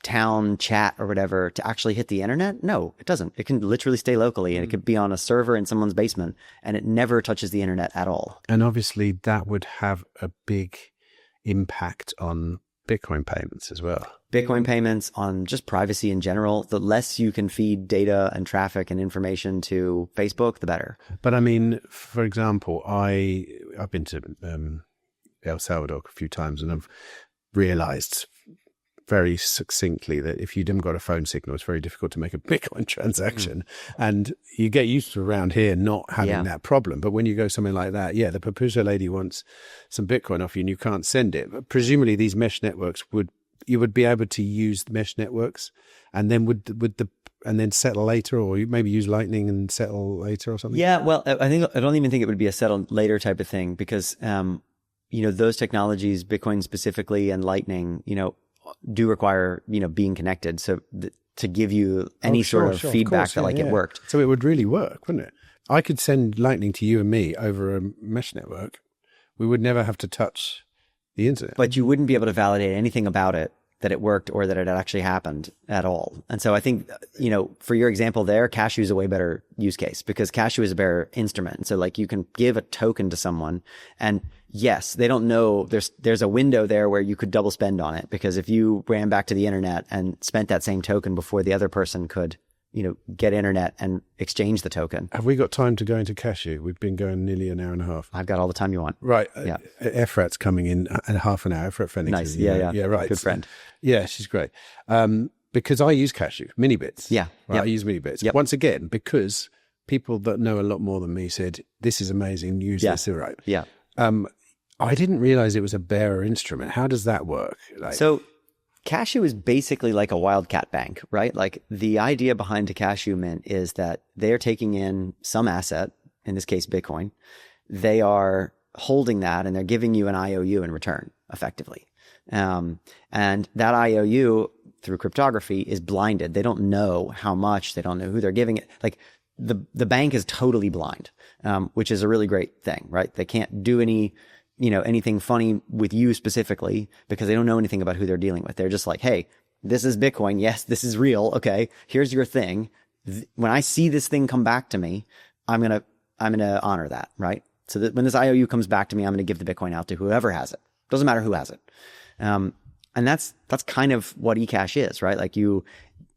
town chat or whatever to actually hit the internet? No, it doesn't. It can literally stay locally, and it could be on a server in someone's basement, and it never touches the internet at all. And obviously that would have a big impact on Bitcoin payments as well. Bitcoin payments, on just privacy in general. The less you can feed data and traffic and information to Facebook, the better. But I mean, for example, I've been to El Salvador a few times, and I've realized very succinctly that if you haven't got a phone signal, it's very difficult to make a Bitcoin transaction. And you get used to around here not having that problem. But when you go somewhere like that, the Papusa lady wants some Bitcoin off you and you can't send it. But presumably these mesh networks you would be able to use the mesh networks, and then and then settle later, or you maybe use Lightning and settle later or something. Yeah, well, I don't even think it would be a settle later type of thing, because those technologies, Bitcoin specifically and Lightning, do require being connected. So to give you any sort of feedback that it worked. So it would really work, wouldn't it? I could send Lightning to you and me over a mesh network. We would never have to touch the internet. But you wouldn't be able to validate anything about it, that it worked or that it actually happened at all. And so I think, for your example there, Cashu is a way better use case, because Cashu is a better instrument. So like you can give a token to someone, and yes, they don't know there's a window there where you could double spend on it, because if you ran back to the internet and spent that same token before the other person could, get internet and exchange the token. Have we got time to go into Cashu? We've been going nearly an hour and a half. I've got all the time you want. Right. Yeah. Efrat's coming in half an hour. Efrat Fennington. Nice. Yeah. Yeah, right. Good friend. Yeah, she's great. Because I use Cashu, mini bits. Yeah. Right? Yep. I use mini bits. Yep. Once again, because people that know a lot more than me said, this is amazing, use this, right? Yeah. I didn't realize it was a bearer instrument. How does that work? So Cashu is basically like a wildcat bank, right? Like the idea behind a Cashu mint is that they're taking in some asset, in this case, Bitcoin. They are holding that and they're giving you an IOU in return, effectively. And that IOU through cryptography is blinded. They don't know how much, they don't know who they're giving it. Like the bank is totally blind, which is a really great thing, right? They can't do anything funny with you specifically, because they don't know anything about who they're dealing with. They're just like, hey, this is Bitcoin. Yes, this is real. Okay, here's your thing. When I see this thing come back to me, I'm going to honor that, right? So that when this IOU comes back to me, I'm going to give the Bitcoin out to whoever has it. Doesn't matter who has it. And that's kind of what eCash is, right? Like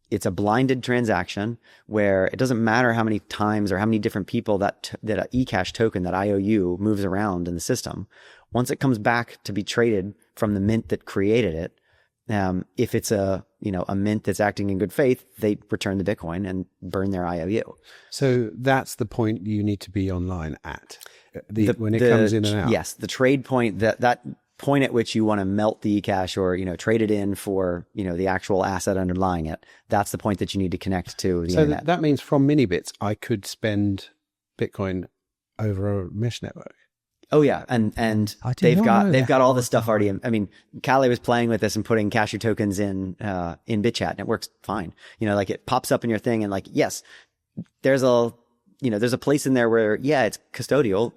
it's a blinded transaction where it doesn't matter how many times or how many different people that an eCash token, that IOU, moves around in the system. Once it comes back to be traded from the mint that created it, if it's a mint that's acting in good faith, they return the Bitcoin and burn their IOU. So that's the point you need to be online at when it comes in and out. Yes, the trade point, that point at which you want to melt the eCash or, trade it in for, the actual asset underlying it. That's the point that you need to connect to the internet. So that means from mini bits, I could spend Bitcoin over a mesh network. Oh yeah. And they've got all this stuff already. I mean, Calais was playing with this and putting Cashu tokens in BitChat, and it works fine. Like it pops up in your thing, and like, yes, there's a place in there where, it's custodial.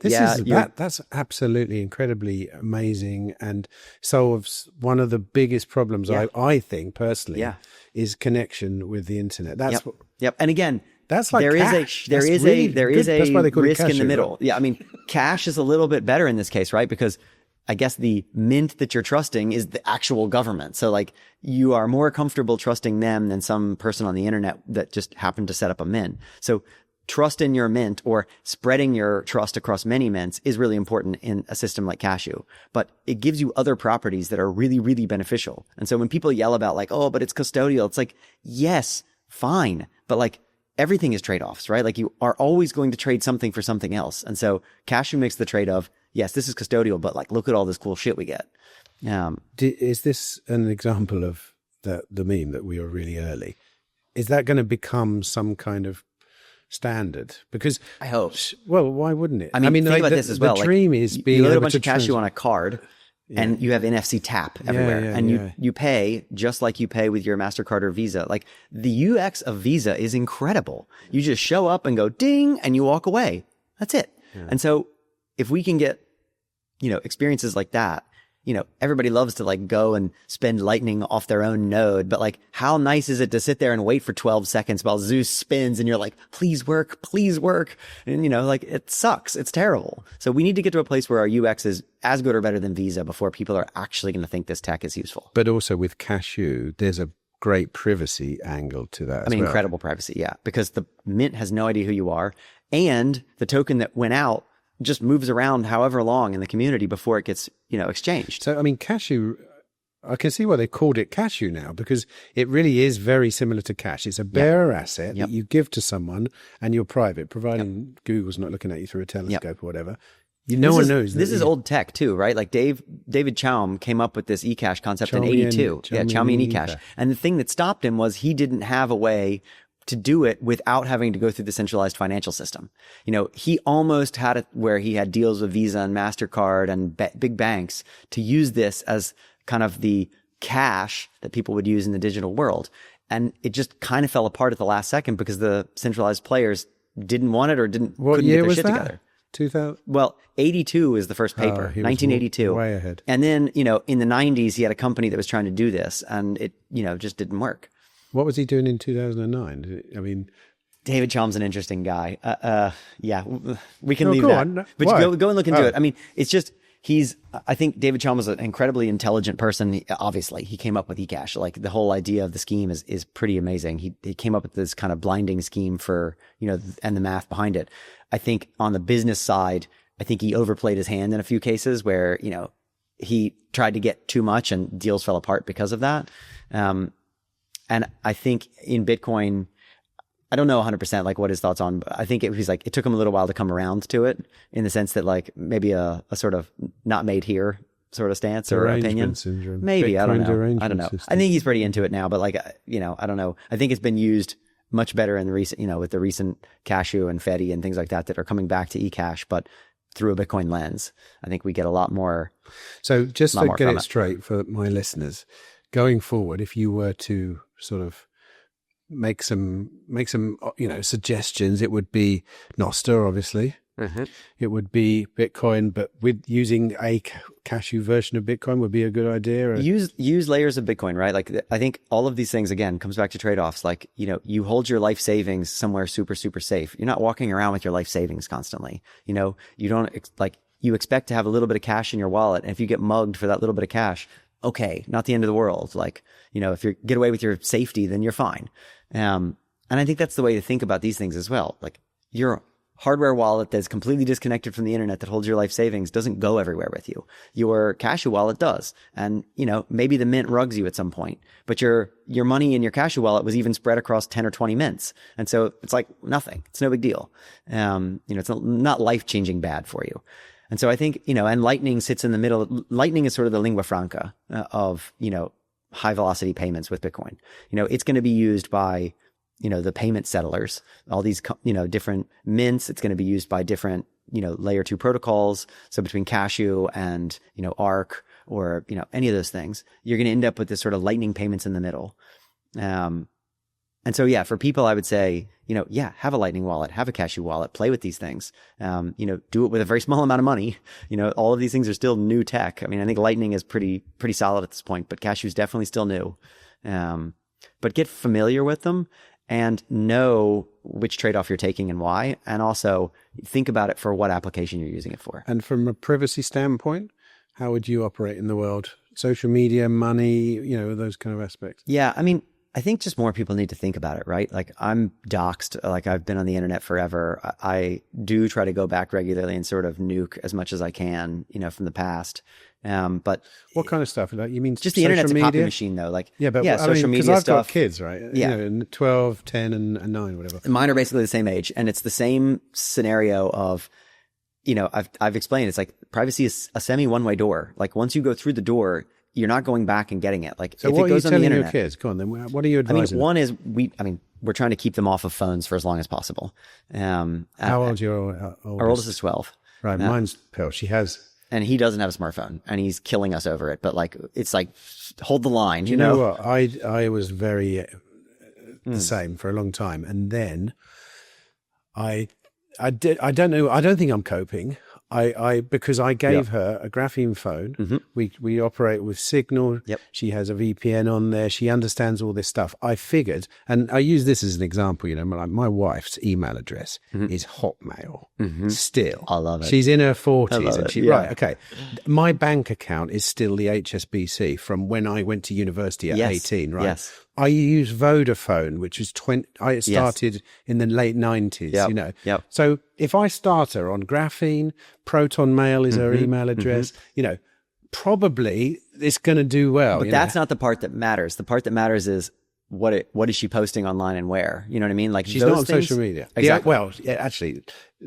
That's absolutely incredibly amazing, and solves one of the biggest problems I think personally is connection with the internet. Yep. And again, that's like there cash. is a risk in the middle. Right? Yeah. I mean, cash is a little bit better in this case, right? Because I guess the mint that you're trusting is the actual government. So like you are more comfortable trusting them than some person on the internet that just happened to set up a mint. So trust in your mint or spreading your trust across many mints is really important in a system like Cashu, but it gives you other properties that are really, really beneficial. And so when people yell about like, oh, but it's custodial, it's like, yes, fine. But like everything is trade-offs, right? Like you are always going to trade something for something else. And so Cashu makes the trade of, yes, this is custodial, but like, look at all this cool shit we get. Is this an example of the meme that we were really early? Is that going to become some kind of standard? Because I hope. Well, why wouldn't it? I mean think about this as well. The dream is being you load able a bunch to of Cashu on a card, and you have NFC tap everywhere, and you pay just like you pay with your MasterCard or Visa. Like the UX of Visa is incredible. You just show up and go ding, and you walk away. That's it. Yeah. And so if we can get, experiences like that, everybody loves to like go and spend Lightning off their own node, but like how nice is it to sit there and wait for 12 seconds while Zeus spins and you're like, please work. And like it sucks. It's terrible. So we need to get to a place where our UX is as good or better than Visa before people are actually going to think this tech is useful. But also with Cashu, there's a great privacy angle to that. Incredible privacy. Yeah. Because the mint has no idea who you are, and the token that went out just moves around however long in the community before it gets, exchanged. So, Cashu, I can see why they called it Cashu now, because it really is very similar to cash. It's a bearer asset that you give to someone and you're private, providing Google's not looking at you through a telescope or whatever. No one knows. This is old tech too, right? Like David Chaum came up with this eCash concept in 82. Chaumian eCash. And the thing that stopped him was he didn't have a way to do it without having to go through the centralized financial system. He almost had it where he had deals with Visa and MasterCard and big banks to use this as kind of the cash that people would use in the digital world. And it just kind of fell apart at the last second because the centralized players didn't want it or couldn't get their shit together. 2000? Well, 82 is the first paper, 1982. Way ahead. And then, in the 90s, he had a company that was trying to do this, and it, just didn't work. What was he doing in 2009? David Chaum's an interesting guy. We can leave that. On. But go and look into it. It's just, I think David Chaum was an incredibly intelligent person. Obviously, he came up with eCash. Like the whole idea of the scheme is pretty amazing. He came up with this kind of blinding scheme for, and the math behind it. I think on the business side, I think he overplayed his hand in a few cases where, he tried to get too much and deals fell apart because of that. And I think in Bitcoin, I don't know 100% like what his thoughts on, but I think it took him a little while to come around to it, in the sense that like maybe a sort of not made here sort of stance or opinion. Syndrome. Maybe, Bitcoin I don't know. System. I think he's pretty into it now, but like, I don't know. I think it's been used much better in the recent, with the recent Cashu and Fedi and things like that are coming back to eCash, but through a Bitcoin lens. I think we get a lot more. So just to get it straight for my listeners, going forward, if you were to sort of make some suggestions, it would be Nostr, obviously. Mm-hmm. It would be Bitcoin, but with using a Cashu version of Bitcoin would be a good idea. Use layers of Bitcoin, right? Like I think all of these things, again, comes back to trade-offs. Like, you hold your life savings somewhere super, super safe. You're not walking around with your life savings constantly. You don't you expect to have a little bit of cash in your wallet. And if you get mugged for that little bit of cash, okay, not the end of the world. Like, if you get away with your safety, then you're fine. And I think that's the way to think about these things as well. Like your hardware wallet that's completely disconnected from the internet that holds your life savings doesn't go everywhere with you. Your Cashu wallet does. And, maybe the mint rugs you at some point, but your money in your Cashu wallet was even spread across 10 or 20 mints. And so it's like nothing. It's no big deal. It's not life-changing bad for you. And so I think, and Lightning sits in the middle. Lightning is sort of the lingua franca of, high velocity payments with Bitcoin. It's going to be used by, the payment settlers, all these, different mints. It's going to be used by different, layer 2 protocols. So between Cashu and, Arc or, any of those things, you're going to end up with this sort of Lightning payments in the middle. And so, for people, I would say, have a Lightning wallet, have a Cashu wallet, play with these things. Do it with a very small amount of money. All of these things are still new tech. I think Lightning is pretty solid at this point, but Cashu is definitely still new. But get familiar with them and know which trade-off you're taking and why. And also think about it for what application you're using it for. And from a privacy standpoint, how would you operate in the world? Social media, money, those kind of aspects. Yeah. I think just more people need to think about it, right? Like I'm doxxed, like I've been on the internet forever. I do try to go back regularly and sort of nuke as much as I can, from the past. But what kind of stuff? Like, you mean just the internet's a copy machine though. Like, social media I've stuff. got kids, right? Yeah. 12, 10 and 9, whatever. Mine are basically the same age. And it's the same scenario of, I've explained, it's like privacy is a semi one-way door. Like once you go through the door, you're not going back and getting it. Like so if what it goes are you on the telling internet, your kids? Go on then. What are you advising? One is we're trying to keep them off of phones for as long as possible. How old's your oldest? Our oldest is 12. Right. Mine's Pearl. She has. And he doesn't have a smartphone and he's killing us over it. But like, it's like, hold the line, you know what? I was very the same for a long time. And then I don't know. I don't think I'm coping. Because I gave her a graphene phone. Mm-hmm. We operate with Signal. Yep. She has a VPN on there. She understands all this stuff. I figured, and I use this as an example, my wife's email address is Hotmail still. I love it. She's in her 40s. And right, okay. My bank account is still the HSBC from when I went to university at 18, right? Yes. I use Vodafone, which was I started in the late 90s, Yep. So if I start her on graphene, Proton Mail is her email address, probably it's going to do well. But that's not the part that matters. The part that matters is what is she posting online and where? You know what I mean? Like she's not on social media. Exactly. Actually,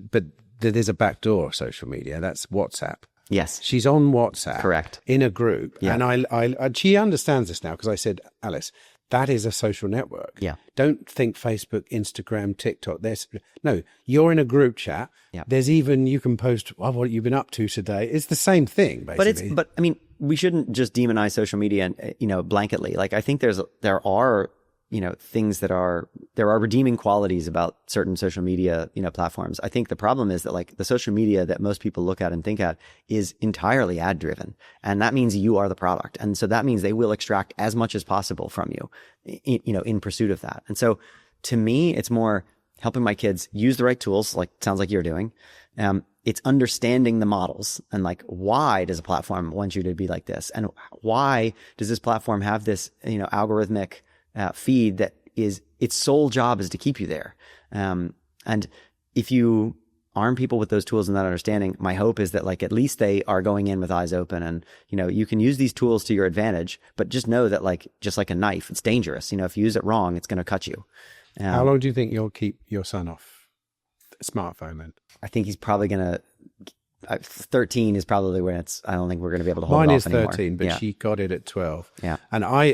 but there's a backdoor social media. That's WhatsApp. Yes. She's on WhatsApp. Correct. In a group. Yeah. And she understands this now because I said, Alice, that is a social network. Yeah. Don't think Facebook, Instagram, TikTok. No, you're in a group chat. Yeah. There's even, you can post, what you've been up to today. It's the same thing, basically. But we shouldn't just demonize social media and, blanketly. Like I think there are, things there are redeeming qualities about certain social media, platforms. I think the problem is that like the social media that most people look at and think at is entirely ad driven. And that means you are the product. And so that means they will extract as much as possible from you, in pursuit of that. And so to me, it's more helping my kids use the right tools, like sounds like you're doing. It's understanding the models and like, why does a platform want you to be like this? And why does this platform have this, algorithmic feed that is its sole job is to keep you there. And if you arm people with those tools and that understanding, my hope is that like at least they are going in with eyes open and, you can use these tools to your advantage, but just know that like, just like a knife, it's dangerous. If you use it wrong, it's going to cut you. How long do you think you'll keep your son off a smartphone then? I think he's probably going to 13 is probably when I don't think we're going to be able to hold Mine it is off anymore. 13, but she got it at 12. Yeah. And I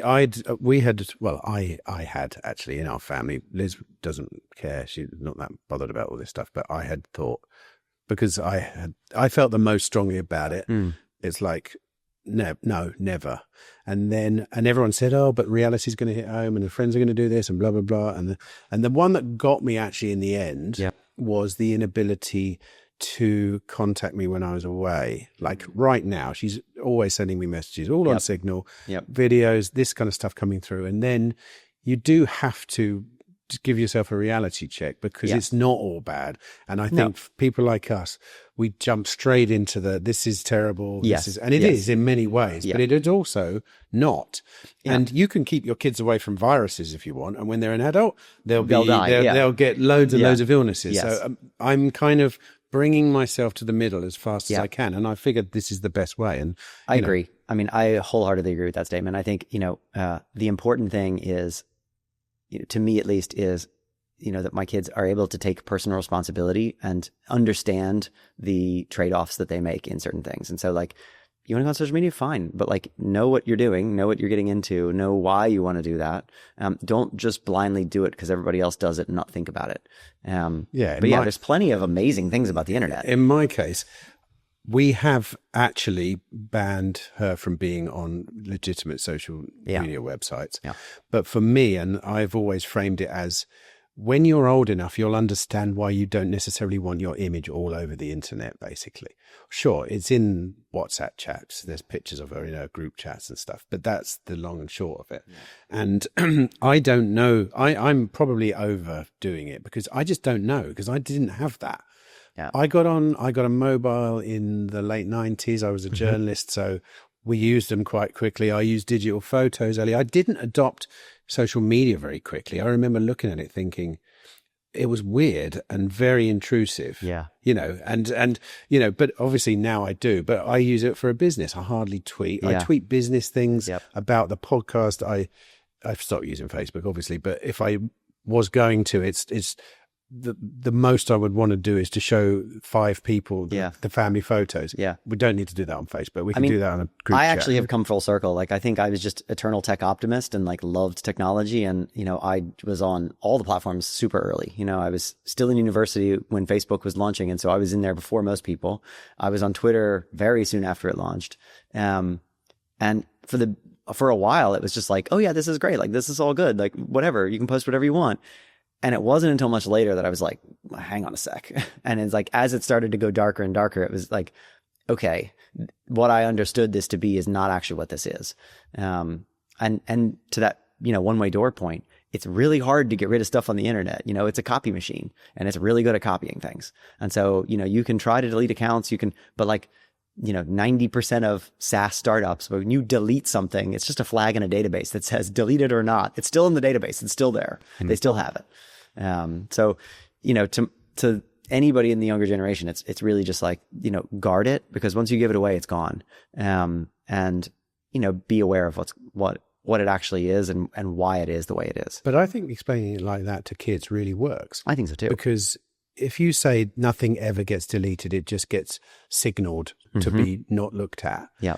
had actually in our family, Liz doesn't care. She's not that bothered about all this stuff, but I had thought, because I felt the most strongly about it. It's like, no, never. And everyone said, oh, but reality's going to hit home and the friends are going to do this and blah, blah, blah. And the one that got me actually in the end was the inability to contact me when I was away. Like right now, she's always sending me messages, all on Signal, videos, this kind of stuff coming through. And then you do have to give yourself a reality check because it's not all bad. And I think people like us, we jump straight into this is terrible. Yes. It is in many ways, but it is also not. Yeah. And you can keep your kids away from viruses if you want. And when they're an adult, they'll get loads and loads of illnesses. Yes. So I'm kind of bringing myself to the middle as fast as I can. And I figured this is the best way. And I agree. I wholeheartedly agree with that statement. I think, the important thing is, to me at least, is, that my kids are able to take personal responsibility and understand the trade-offs that they make in certain things. And so like, you want to go on social media? Fine. But like, know what you're doing, know what you're getting into, know why you want to do that. Don't just blindly do it because everybody else does it and not think about it. There's plenty of amazing things about the internet. In my case, we have actually banned her from being on legitimate social media websites. Yeah. But for me, and I've always framed it as, when you're old enough, you'll understand why you don't necessarily want your image all over the internet, basically. Sure, it's in WhatsApp chats. There's pictures of her in her group chats and stuff, but that's the long and short of it. Yeah. And I don't know. I'm probably overdoing it because I just don't know, because I didn't have that. Yeah. I got a mobile in the late 90s. I was a journalist, so we used them quite quickly. I used digital photos early. I didn't adopt social media very quickly. I remember looking at it thinking it was weird and very intrusive. Yeah. And but obviously now I do, but I use it for a business. I hardly tweet. Yeah. I tweet business things Yep. about the podcast. I've stopped using Facebook, obviously, but if I was going to, it's the most I would want to do is to show 5 people the family photos. Yeah. We don't need to do that on Facebook. We can do that on a group I chat. actually have come full circle. Like, I think I was just eternal tech optimist and like loved technology. And, I was on all the platforms super early. I was still in university when Facebook was launching. And so I was in there before most people. I was on Twitter very soon after it launched. And for a while, it was just like, oh yeah, this is great. Like, this is all good. Like, whatever, you can post whatever you want. And it wasn't until much later that I was like, hang on a sec. And it's like, as it started to go darker and darker, it was like, okay, what I understood this to be is not actually what this is. And to that, one-way door point, it's really hard to get rid of stuff on the internet. It's a copy machine and it's really good at copying things. And so, you can try to delete accounts, but like, 90% of SaaS startups, when you delete something, it's just a flag in a database that says deleted or not. It's still in the database. It's still there. They still have it. So, to anybody in the younger generation, it's really just like, guard it, because once you give it away, it's gone. And, be aware of what it actually is and why it is the way it is. But I think explaining it like that to kids really works. I think so too. Because if you say nothing ever gets deleted, it just gets signaled to be not looked at. Yeah.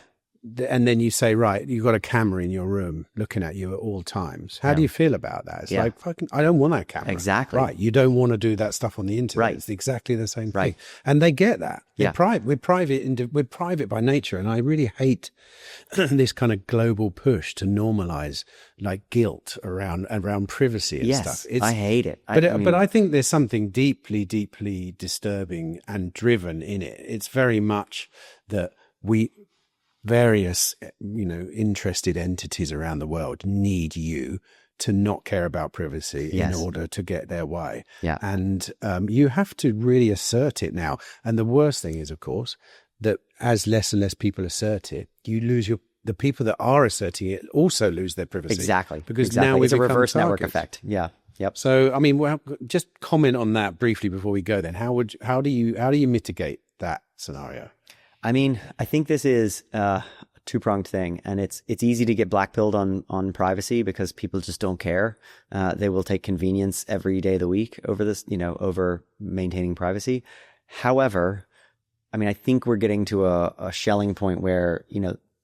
And then you say, right, you've got a camera in your room looking at you at all times. How do you feel about that? It's like, fucking, I don't want that camera. Exactly. Right. You don't want to do that stuff on the internet. Right. It's exactly the same Right. thing. And they get that. Yeah. We're private by nature. And I really hate this kind of global push to normalize like guilt around privacy and stuff. I hate it. But I think there's something deeply, deeply disturbing and driven in it. It's very much that various, interested entities around the world need you to not care about privacy in order to get their way. Yeah. And you have to really assert it now. And the worst thing is, of course, that as less and less people assert it, you lose the people that are asserting it also lose their privacy. Exactly. Because now it's a become reverse network targets. effect. Yeah. Yep. So, just comment on that briefly before we go then. How do you mitigate that scenario? I think this is a two-pronged thing, and it's easy to get black-pilled on privacy because people just don't care. They will take convenience every day of the week over this, over maintaining privacy. However, I think we're getting to a Schelling point where,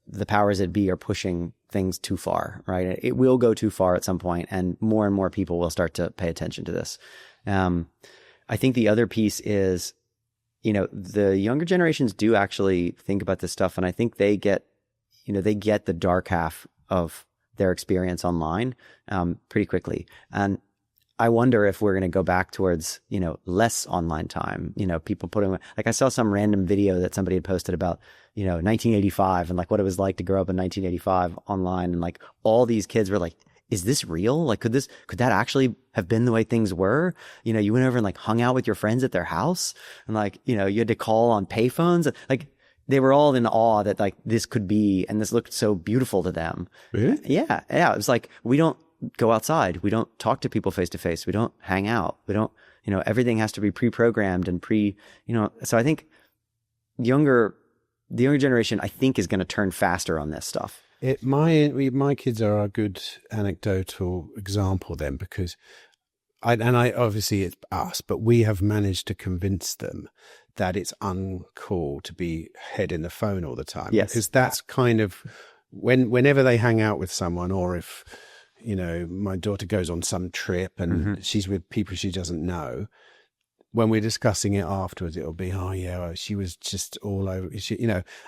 the powers that be are pushing things too far, right? It will go too far at some point, and more people will start to pay attention to this. I think the other piece is, the younger generations do actually think about this stuff, and I think they get the dark half of their experience online pretty quickly. And I wonder if we're going to go back towards, less online time, people putting, like, I saw some random video that somebody had posted about, 1985 and like what it was like to grow up in 1985 online. And like all these kids were like, is this real? Like, could that actually have been the way things were? You went over and like hung out with your friends at their house and like, you had to call on payphones. Like, they were all in awe that like this could be, and this looked so beautiful to them. Really? Yeah. It was like, we don't go outside. We don't talk to people face to face. We don't hang out. We don't, everything has to be pre-programmed and so I think the younger generation, I think, is going to turn faster on this stuff. My kids are a good anecdotal example then, because I obviously it's us, but we have managed to convince them that it's uncool to be head in the phone all the time. Yes. Because that's kind of whenever they hang out with someone, or if, my daughter goes on some trip and she's with people she doesn't know, when we're discussing it afterwards, it'll be, oh yeah, well, she was just all over,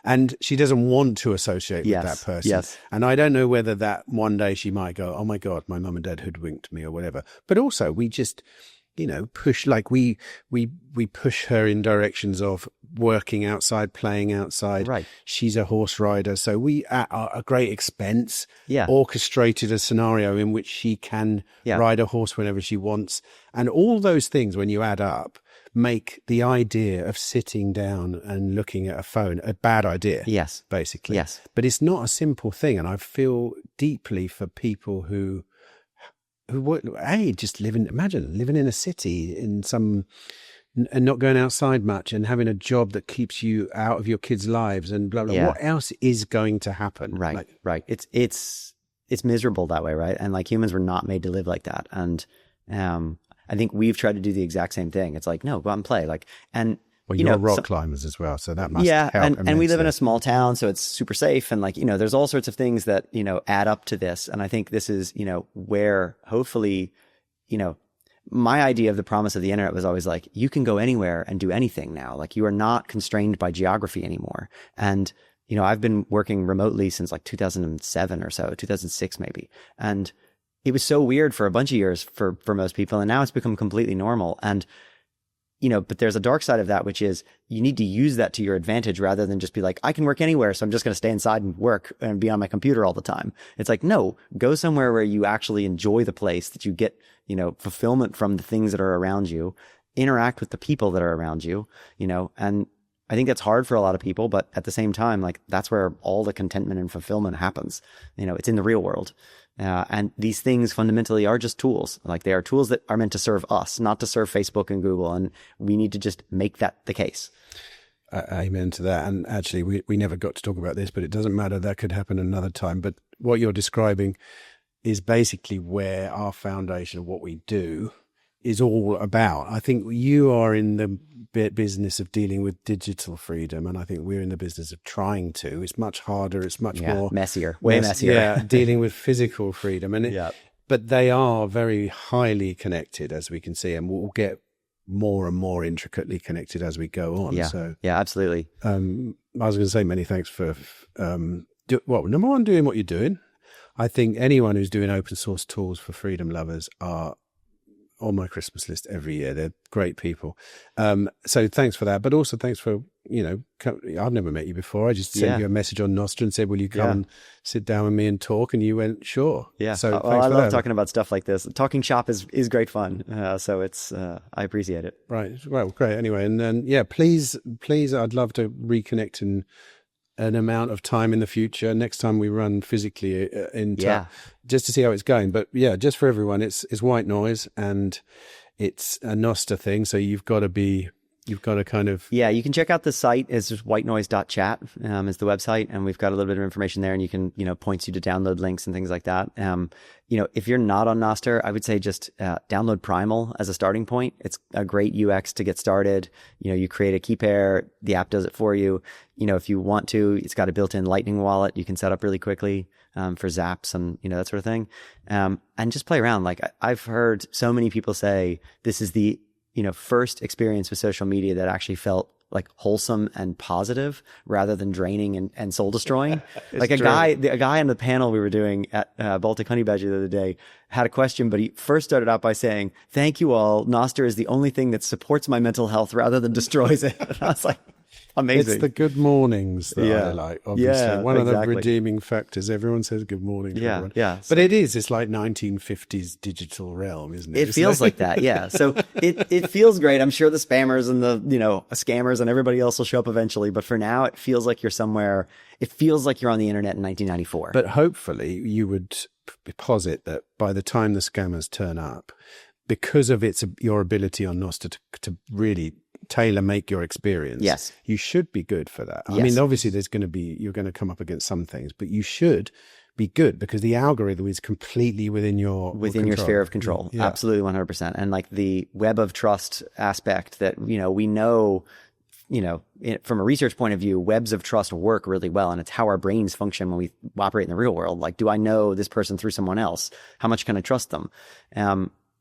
and she doesn't want to associate with that person. Yes. And I don't know whether that one day she might go, oh my God, my mum and dad hoodwinked me or whatever. But also we just, push, like we push her in directions of working outside, playing outside. Right. She's a horse rider. So we, at a great expense, Yeah. orchestrated a scenario in which she can ride a horse whenever she wants. And all those things, when you add up, make the idea of sitting down and looking at a phone a bad idea. Yes. Basically. Yes. But it's not a simple thing. And I feel deeply for people who just imagine living in a city and not going outside much and having a job that keeps you out of your kids' lives and blah, blah. Yeah. What else is going to happen? Right. Right. It's miserable that way. Right. And like humans were not made to live like that. And, I think we've tried to do the exact same thing. It's like, no, go out and play. Like, and well, you're rock climbers as well, so that must help. And we live in a small town, so it's super safe. And like, there's all sorts of things that, add up to this. And I think this is, where hopefully, my idea of the promise of the internet was always like, you can go anywhere and do anything now. Like you are not constrained by geography anymore. And, I've been working remotely since like 2007 or so, 2006 maybe. And it was so weird for a bunch of years for most people. And now it's become completely normal. And, but there's a dark side of that, which is you need to use that to your advantage rather than just be like, I can work anywhere. So I'm just going to stay inside and work and be on my computer all the time. It's like, no, go somewhere where you actually enjoy the place, that you get, fulfillment from the things that are around you, interact with the people that are around you, and I think that's hard for a lot of people, but at the same time, like that's where all the contentment and fulfillment happens. It's in the real world. And these things fundamentally are just tools. Like they are tools that are meant to serve us, not to serve Facebook and Google. And we need to just make that the case. Amen to that. And actually, we never got to talk about this, but it doesn't matter. That could happen another time. But what you're describing is basically where our foundation of what we do is all about. I think you are in the business of dealing with digital freedom, and I think we're in the business of trying to. It's much harder. It's much more messier, way messier. Yeah, dealing with physical freedom, and but they are very highly connected, as we can see, and we'll get more and more intricately connected as we go on. Yeah, so absolutely. I was going to say many thanks for number one, doing what you're doing. I think anyone who's doing open source tools for freedom lovers are on my Christmas list every year. They're great people. So thanks for that. But also thanks for, I've never met you before. I just sent you a message on Nostr and said, will you come and sit down with me and talk? And you went, sure. Yeah. So I love talking about stuff like this. Talking shop is great fun. So it's, I appreciate it. Right. Well, great. Anyway. And then, please, I'd love to reconnect in an amount of time in the future, next time we run physically just to see how it's going. But just for everyone, it's white noise and it's a Nostr thing. So you've got to kind of... Yeah, you can check out the site. It's just whitenoise.chat is the website. And we've got a little bit of information there, and you can, points you to download links and things like that. If you're not on Nostr, I would say just download Primal as a starting point. It's a great UX to get started. You create a key pair, the app does it for you. If you want to, it's got a built-in Lightning wallet you can set up really quickly for zaps and, that sort of thing. And just play around. Like I've heard so many people say this is the first experience with social media that actually felt like wholesome and positive rather than draining and soul destroying. Like a guy on the panel we were doing at Baltic Honey Badger the other day had a question, but he first started out by saying, "Thank you all. Nostr is the only thing that supports my mental health rather than destroys it." And I was like, amazing. It's the good mornings that I like, obviously. Yeah, One of the redeeming factors. Everyone says good morning to everyone. Yeah. But it's like 1950s digital realm, isn't it? It feels like that, yeah. So it feels great. I'm sure the spammers and the, scammers and everybody else will show up eventually. But for now, it feels like you're somewhere. It feels like you're on the internet in 1994. But hopefully you would posit that by the time the scammers turn up, because of your ability on Nostr to really tailor make your experience. Yes. You should be good for that. Yes. I mean, obviously you're going to come up against some things, but you should be good because the algorithm is completely within your sphere of control. Yeah. Absolutely 100%. And like the web of trust aspect that, we know, from a research point of view, webs of trust work really well. And it's how our brains function when we operate in the real world. Like, do I know this person through someone else? How much can I trust them?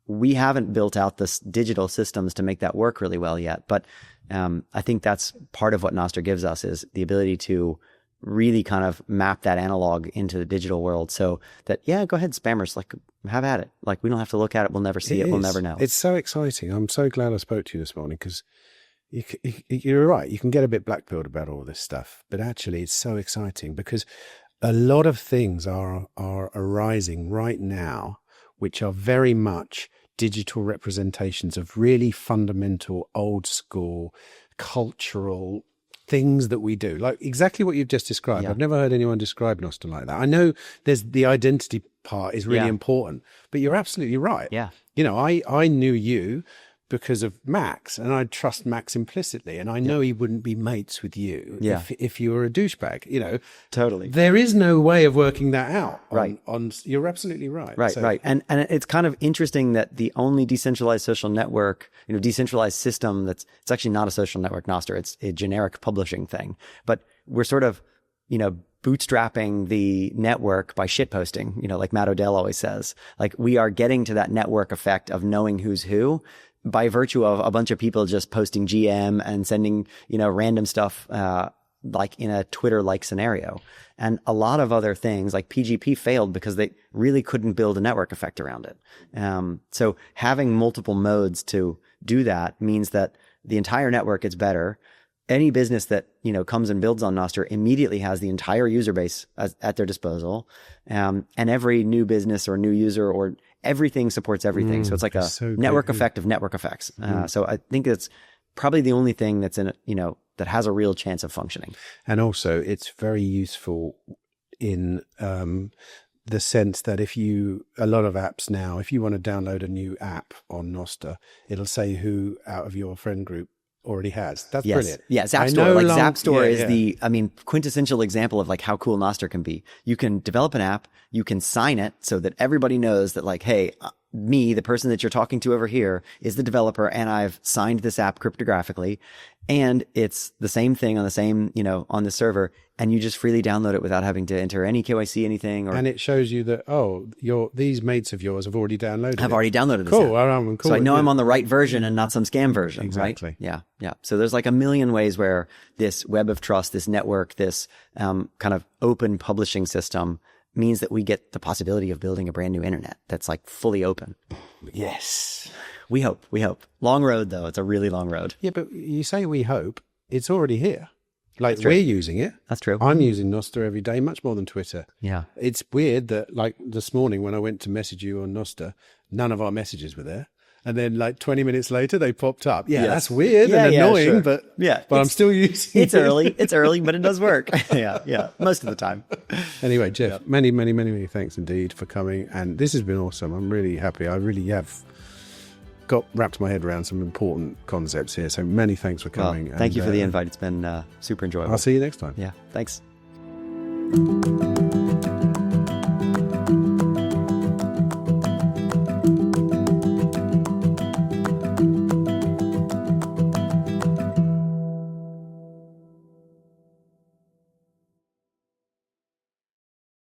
We haven't built out the digital systems to make that work really well yet. But I think that's part of what Nostr gives us is the ability to really kind of map that analog into the digital world so that, go ahead, spammers, like have at it. Like we don't have to look at it. We'll never see it. We'll never know. It's so exciting. I'm so glad I spoke to you this morning because you're right. You can get a bit black-pilled about all this stuff, but actually it's so exciting because a lot of things are arising right now which are very much digital representations of really fundamental, old school, cultural things that we do, like exactly what you've just described. I've never heard anyone describe Nostr like that. I know there's the identity part is really important, but you're absolutely right. Yeah. You know, I knew you because of Max, and I trust Max implicitly, and I know he wouldn't be mates with you if you were a douchebag, you know. Totally. There is no way of working that out. Right. You're absolutely right. Right. And it's kind of interesting that the only decentralized social network, you know, decentralized system it's actually not a social network, Nostr. It's a generic publishing thing. But we're sort of, you know, bootstrapping the network by shitposting, you know, like Matt Odell always says. Like, we are getting to that network effect of knowing who's who by virtue of a bunch of people just posting GM and sending, you know, random stuff, like in a Twitter-like scenario. And a lot of other things like PGP failed because they really couldn't build a network effect around it. So having multiple modes to do that means that the entire network is better. Any business that, you know, comes and builds on Nostr immediately has the entire user base at their disposal. And every new business or new user or everything supports everything. So it's like a network effect of network effects. So I think it's probably the only thing that's in it, you know, that has a real chance of functioning. And also it's very useful in the sense that a lot of apps now, if you want to download a new app on Nostr, it'll say who out of your friend group already has. That's brilliant. Yeah, Zap Store. Like Zap Store is the, I mean, quintessential example of like how cool Nostr can be. You can develop an app, you can sign it so that everybody knows that like, hey, me, the person that you're talking to over here is the developer, and I've signed this app cryptographically, and it's the same thing on the same, you know, on the server, and you just freely download it without having to enter any KYC, anything. And it shows you that, these mates of yours have already downloaded I've already downloaded this cool. app. Cool. So I know I'm on the right version and not some scam version. Exactly. Right? Yeah. So there's like a million ways where this web of trust, this network, this kind of open publishing system means that we get the possibility of building a brand new internet that's like fully open. Yes. We hope. Long road though. It's a really long road. Yeah, but you say we hope, it's already here. Like, we're using it. That's true. I'm using Nostr every day, much more than Twitter. Yeah. It's weird that like this morning when I went to message you on Nostr, none of our messages were there. And then like 20 minutes later, they popped up. Yeah, that's weird and annoying, but I'm still using it. It's early, but it does work. Yeah, most of the time. Anyway, Jeff, many, many, many, many thanks indeed for coming. And this has been awesome. I'm really happy. I really have wrapped my head around some important concepts here. So many thanks for coming. Well, thank you for the invite. It's been super enjoyable. I'll see you next time. Yeah, thanks.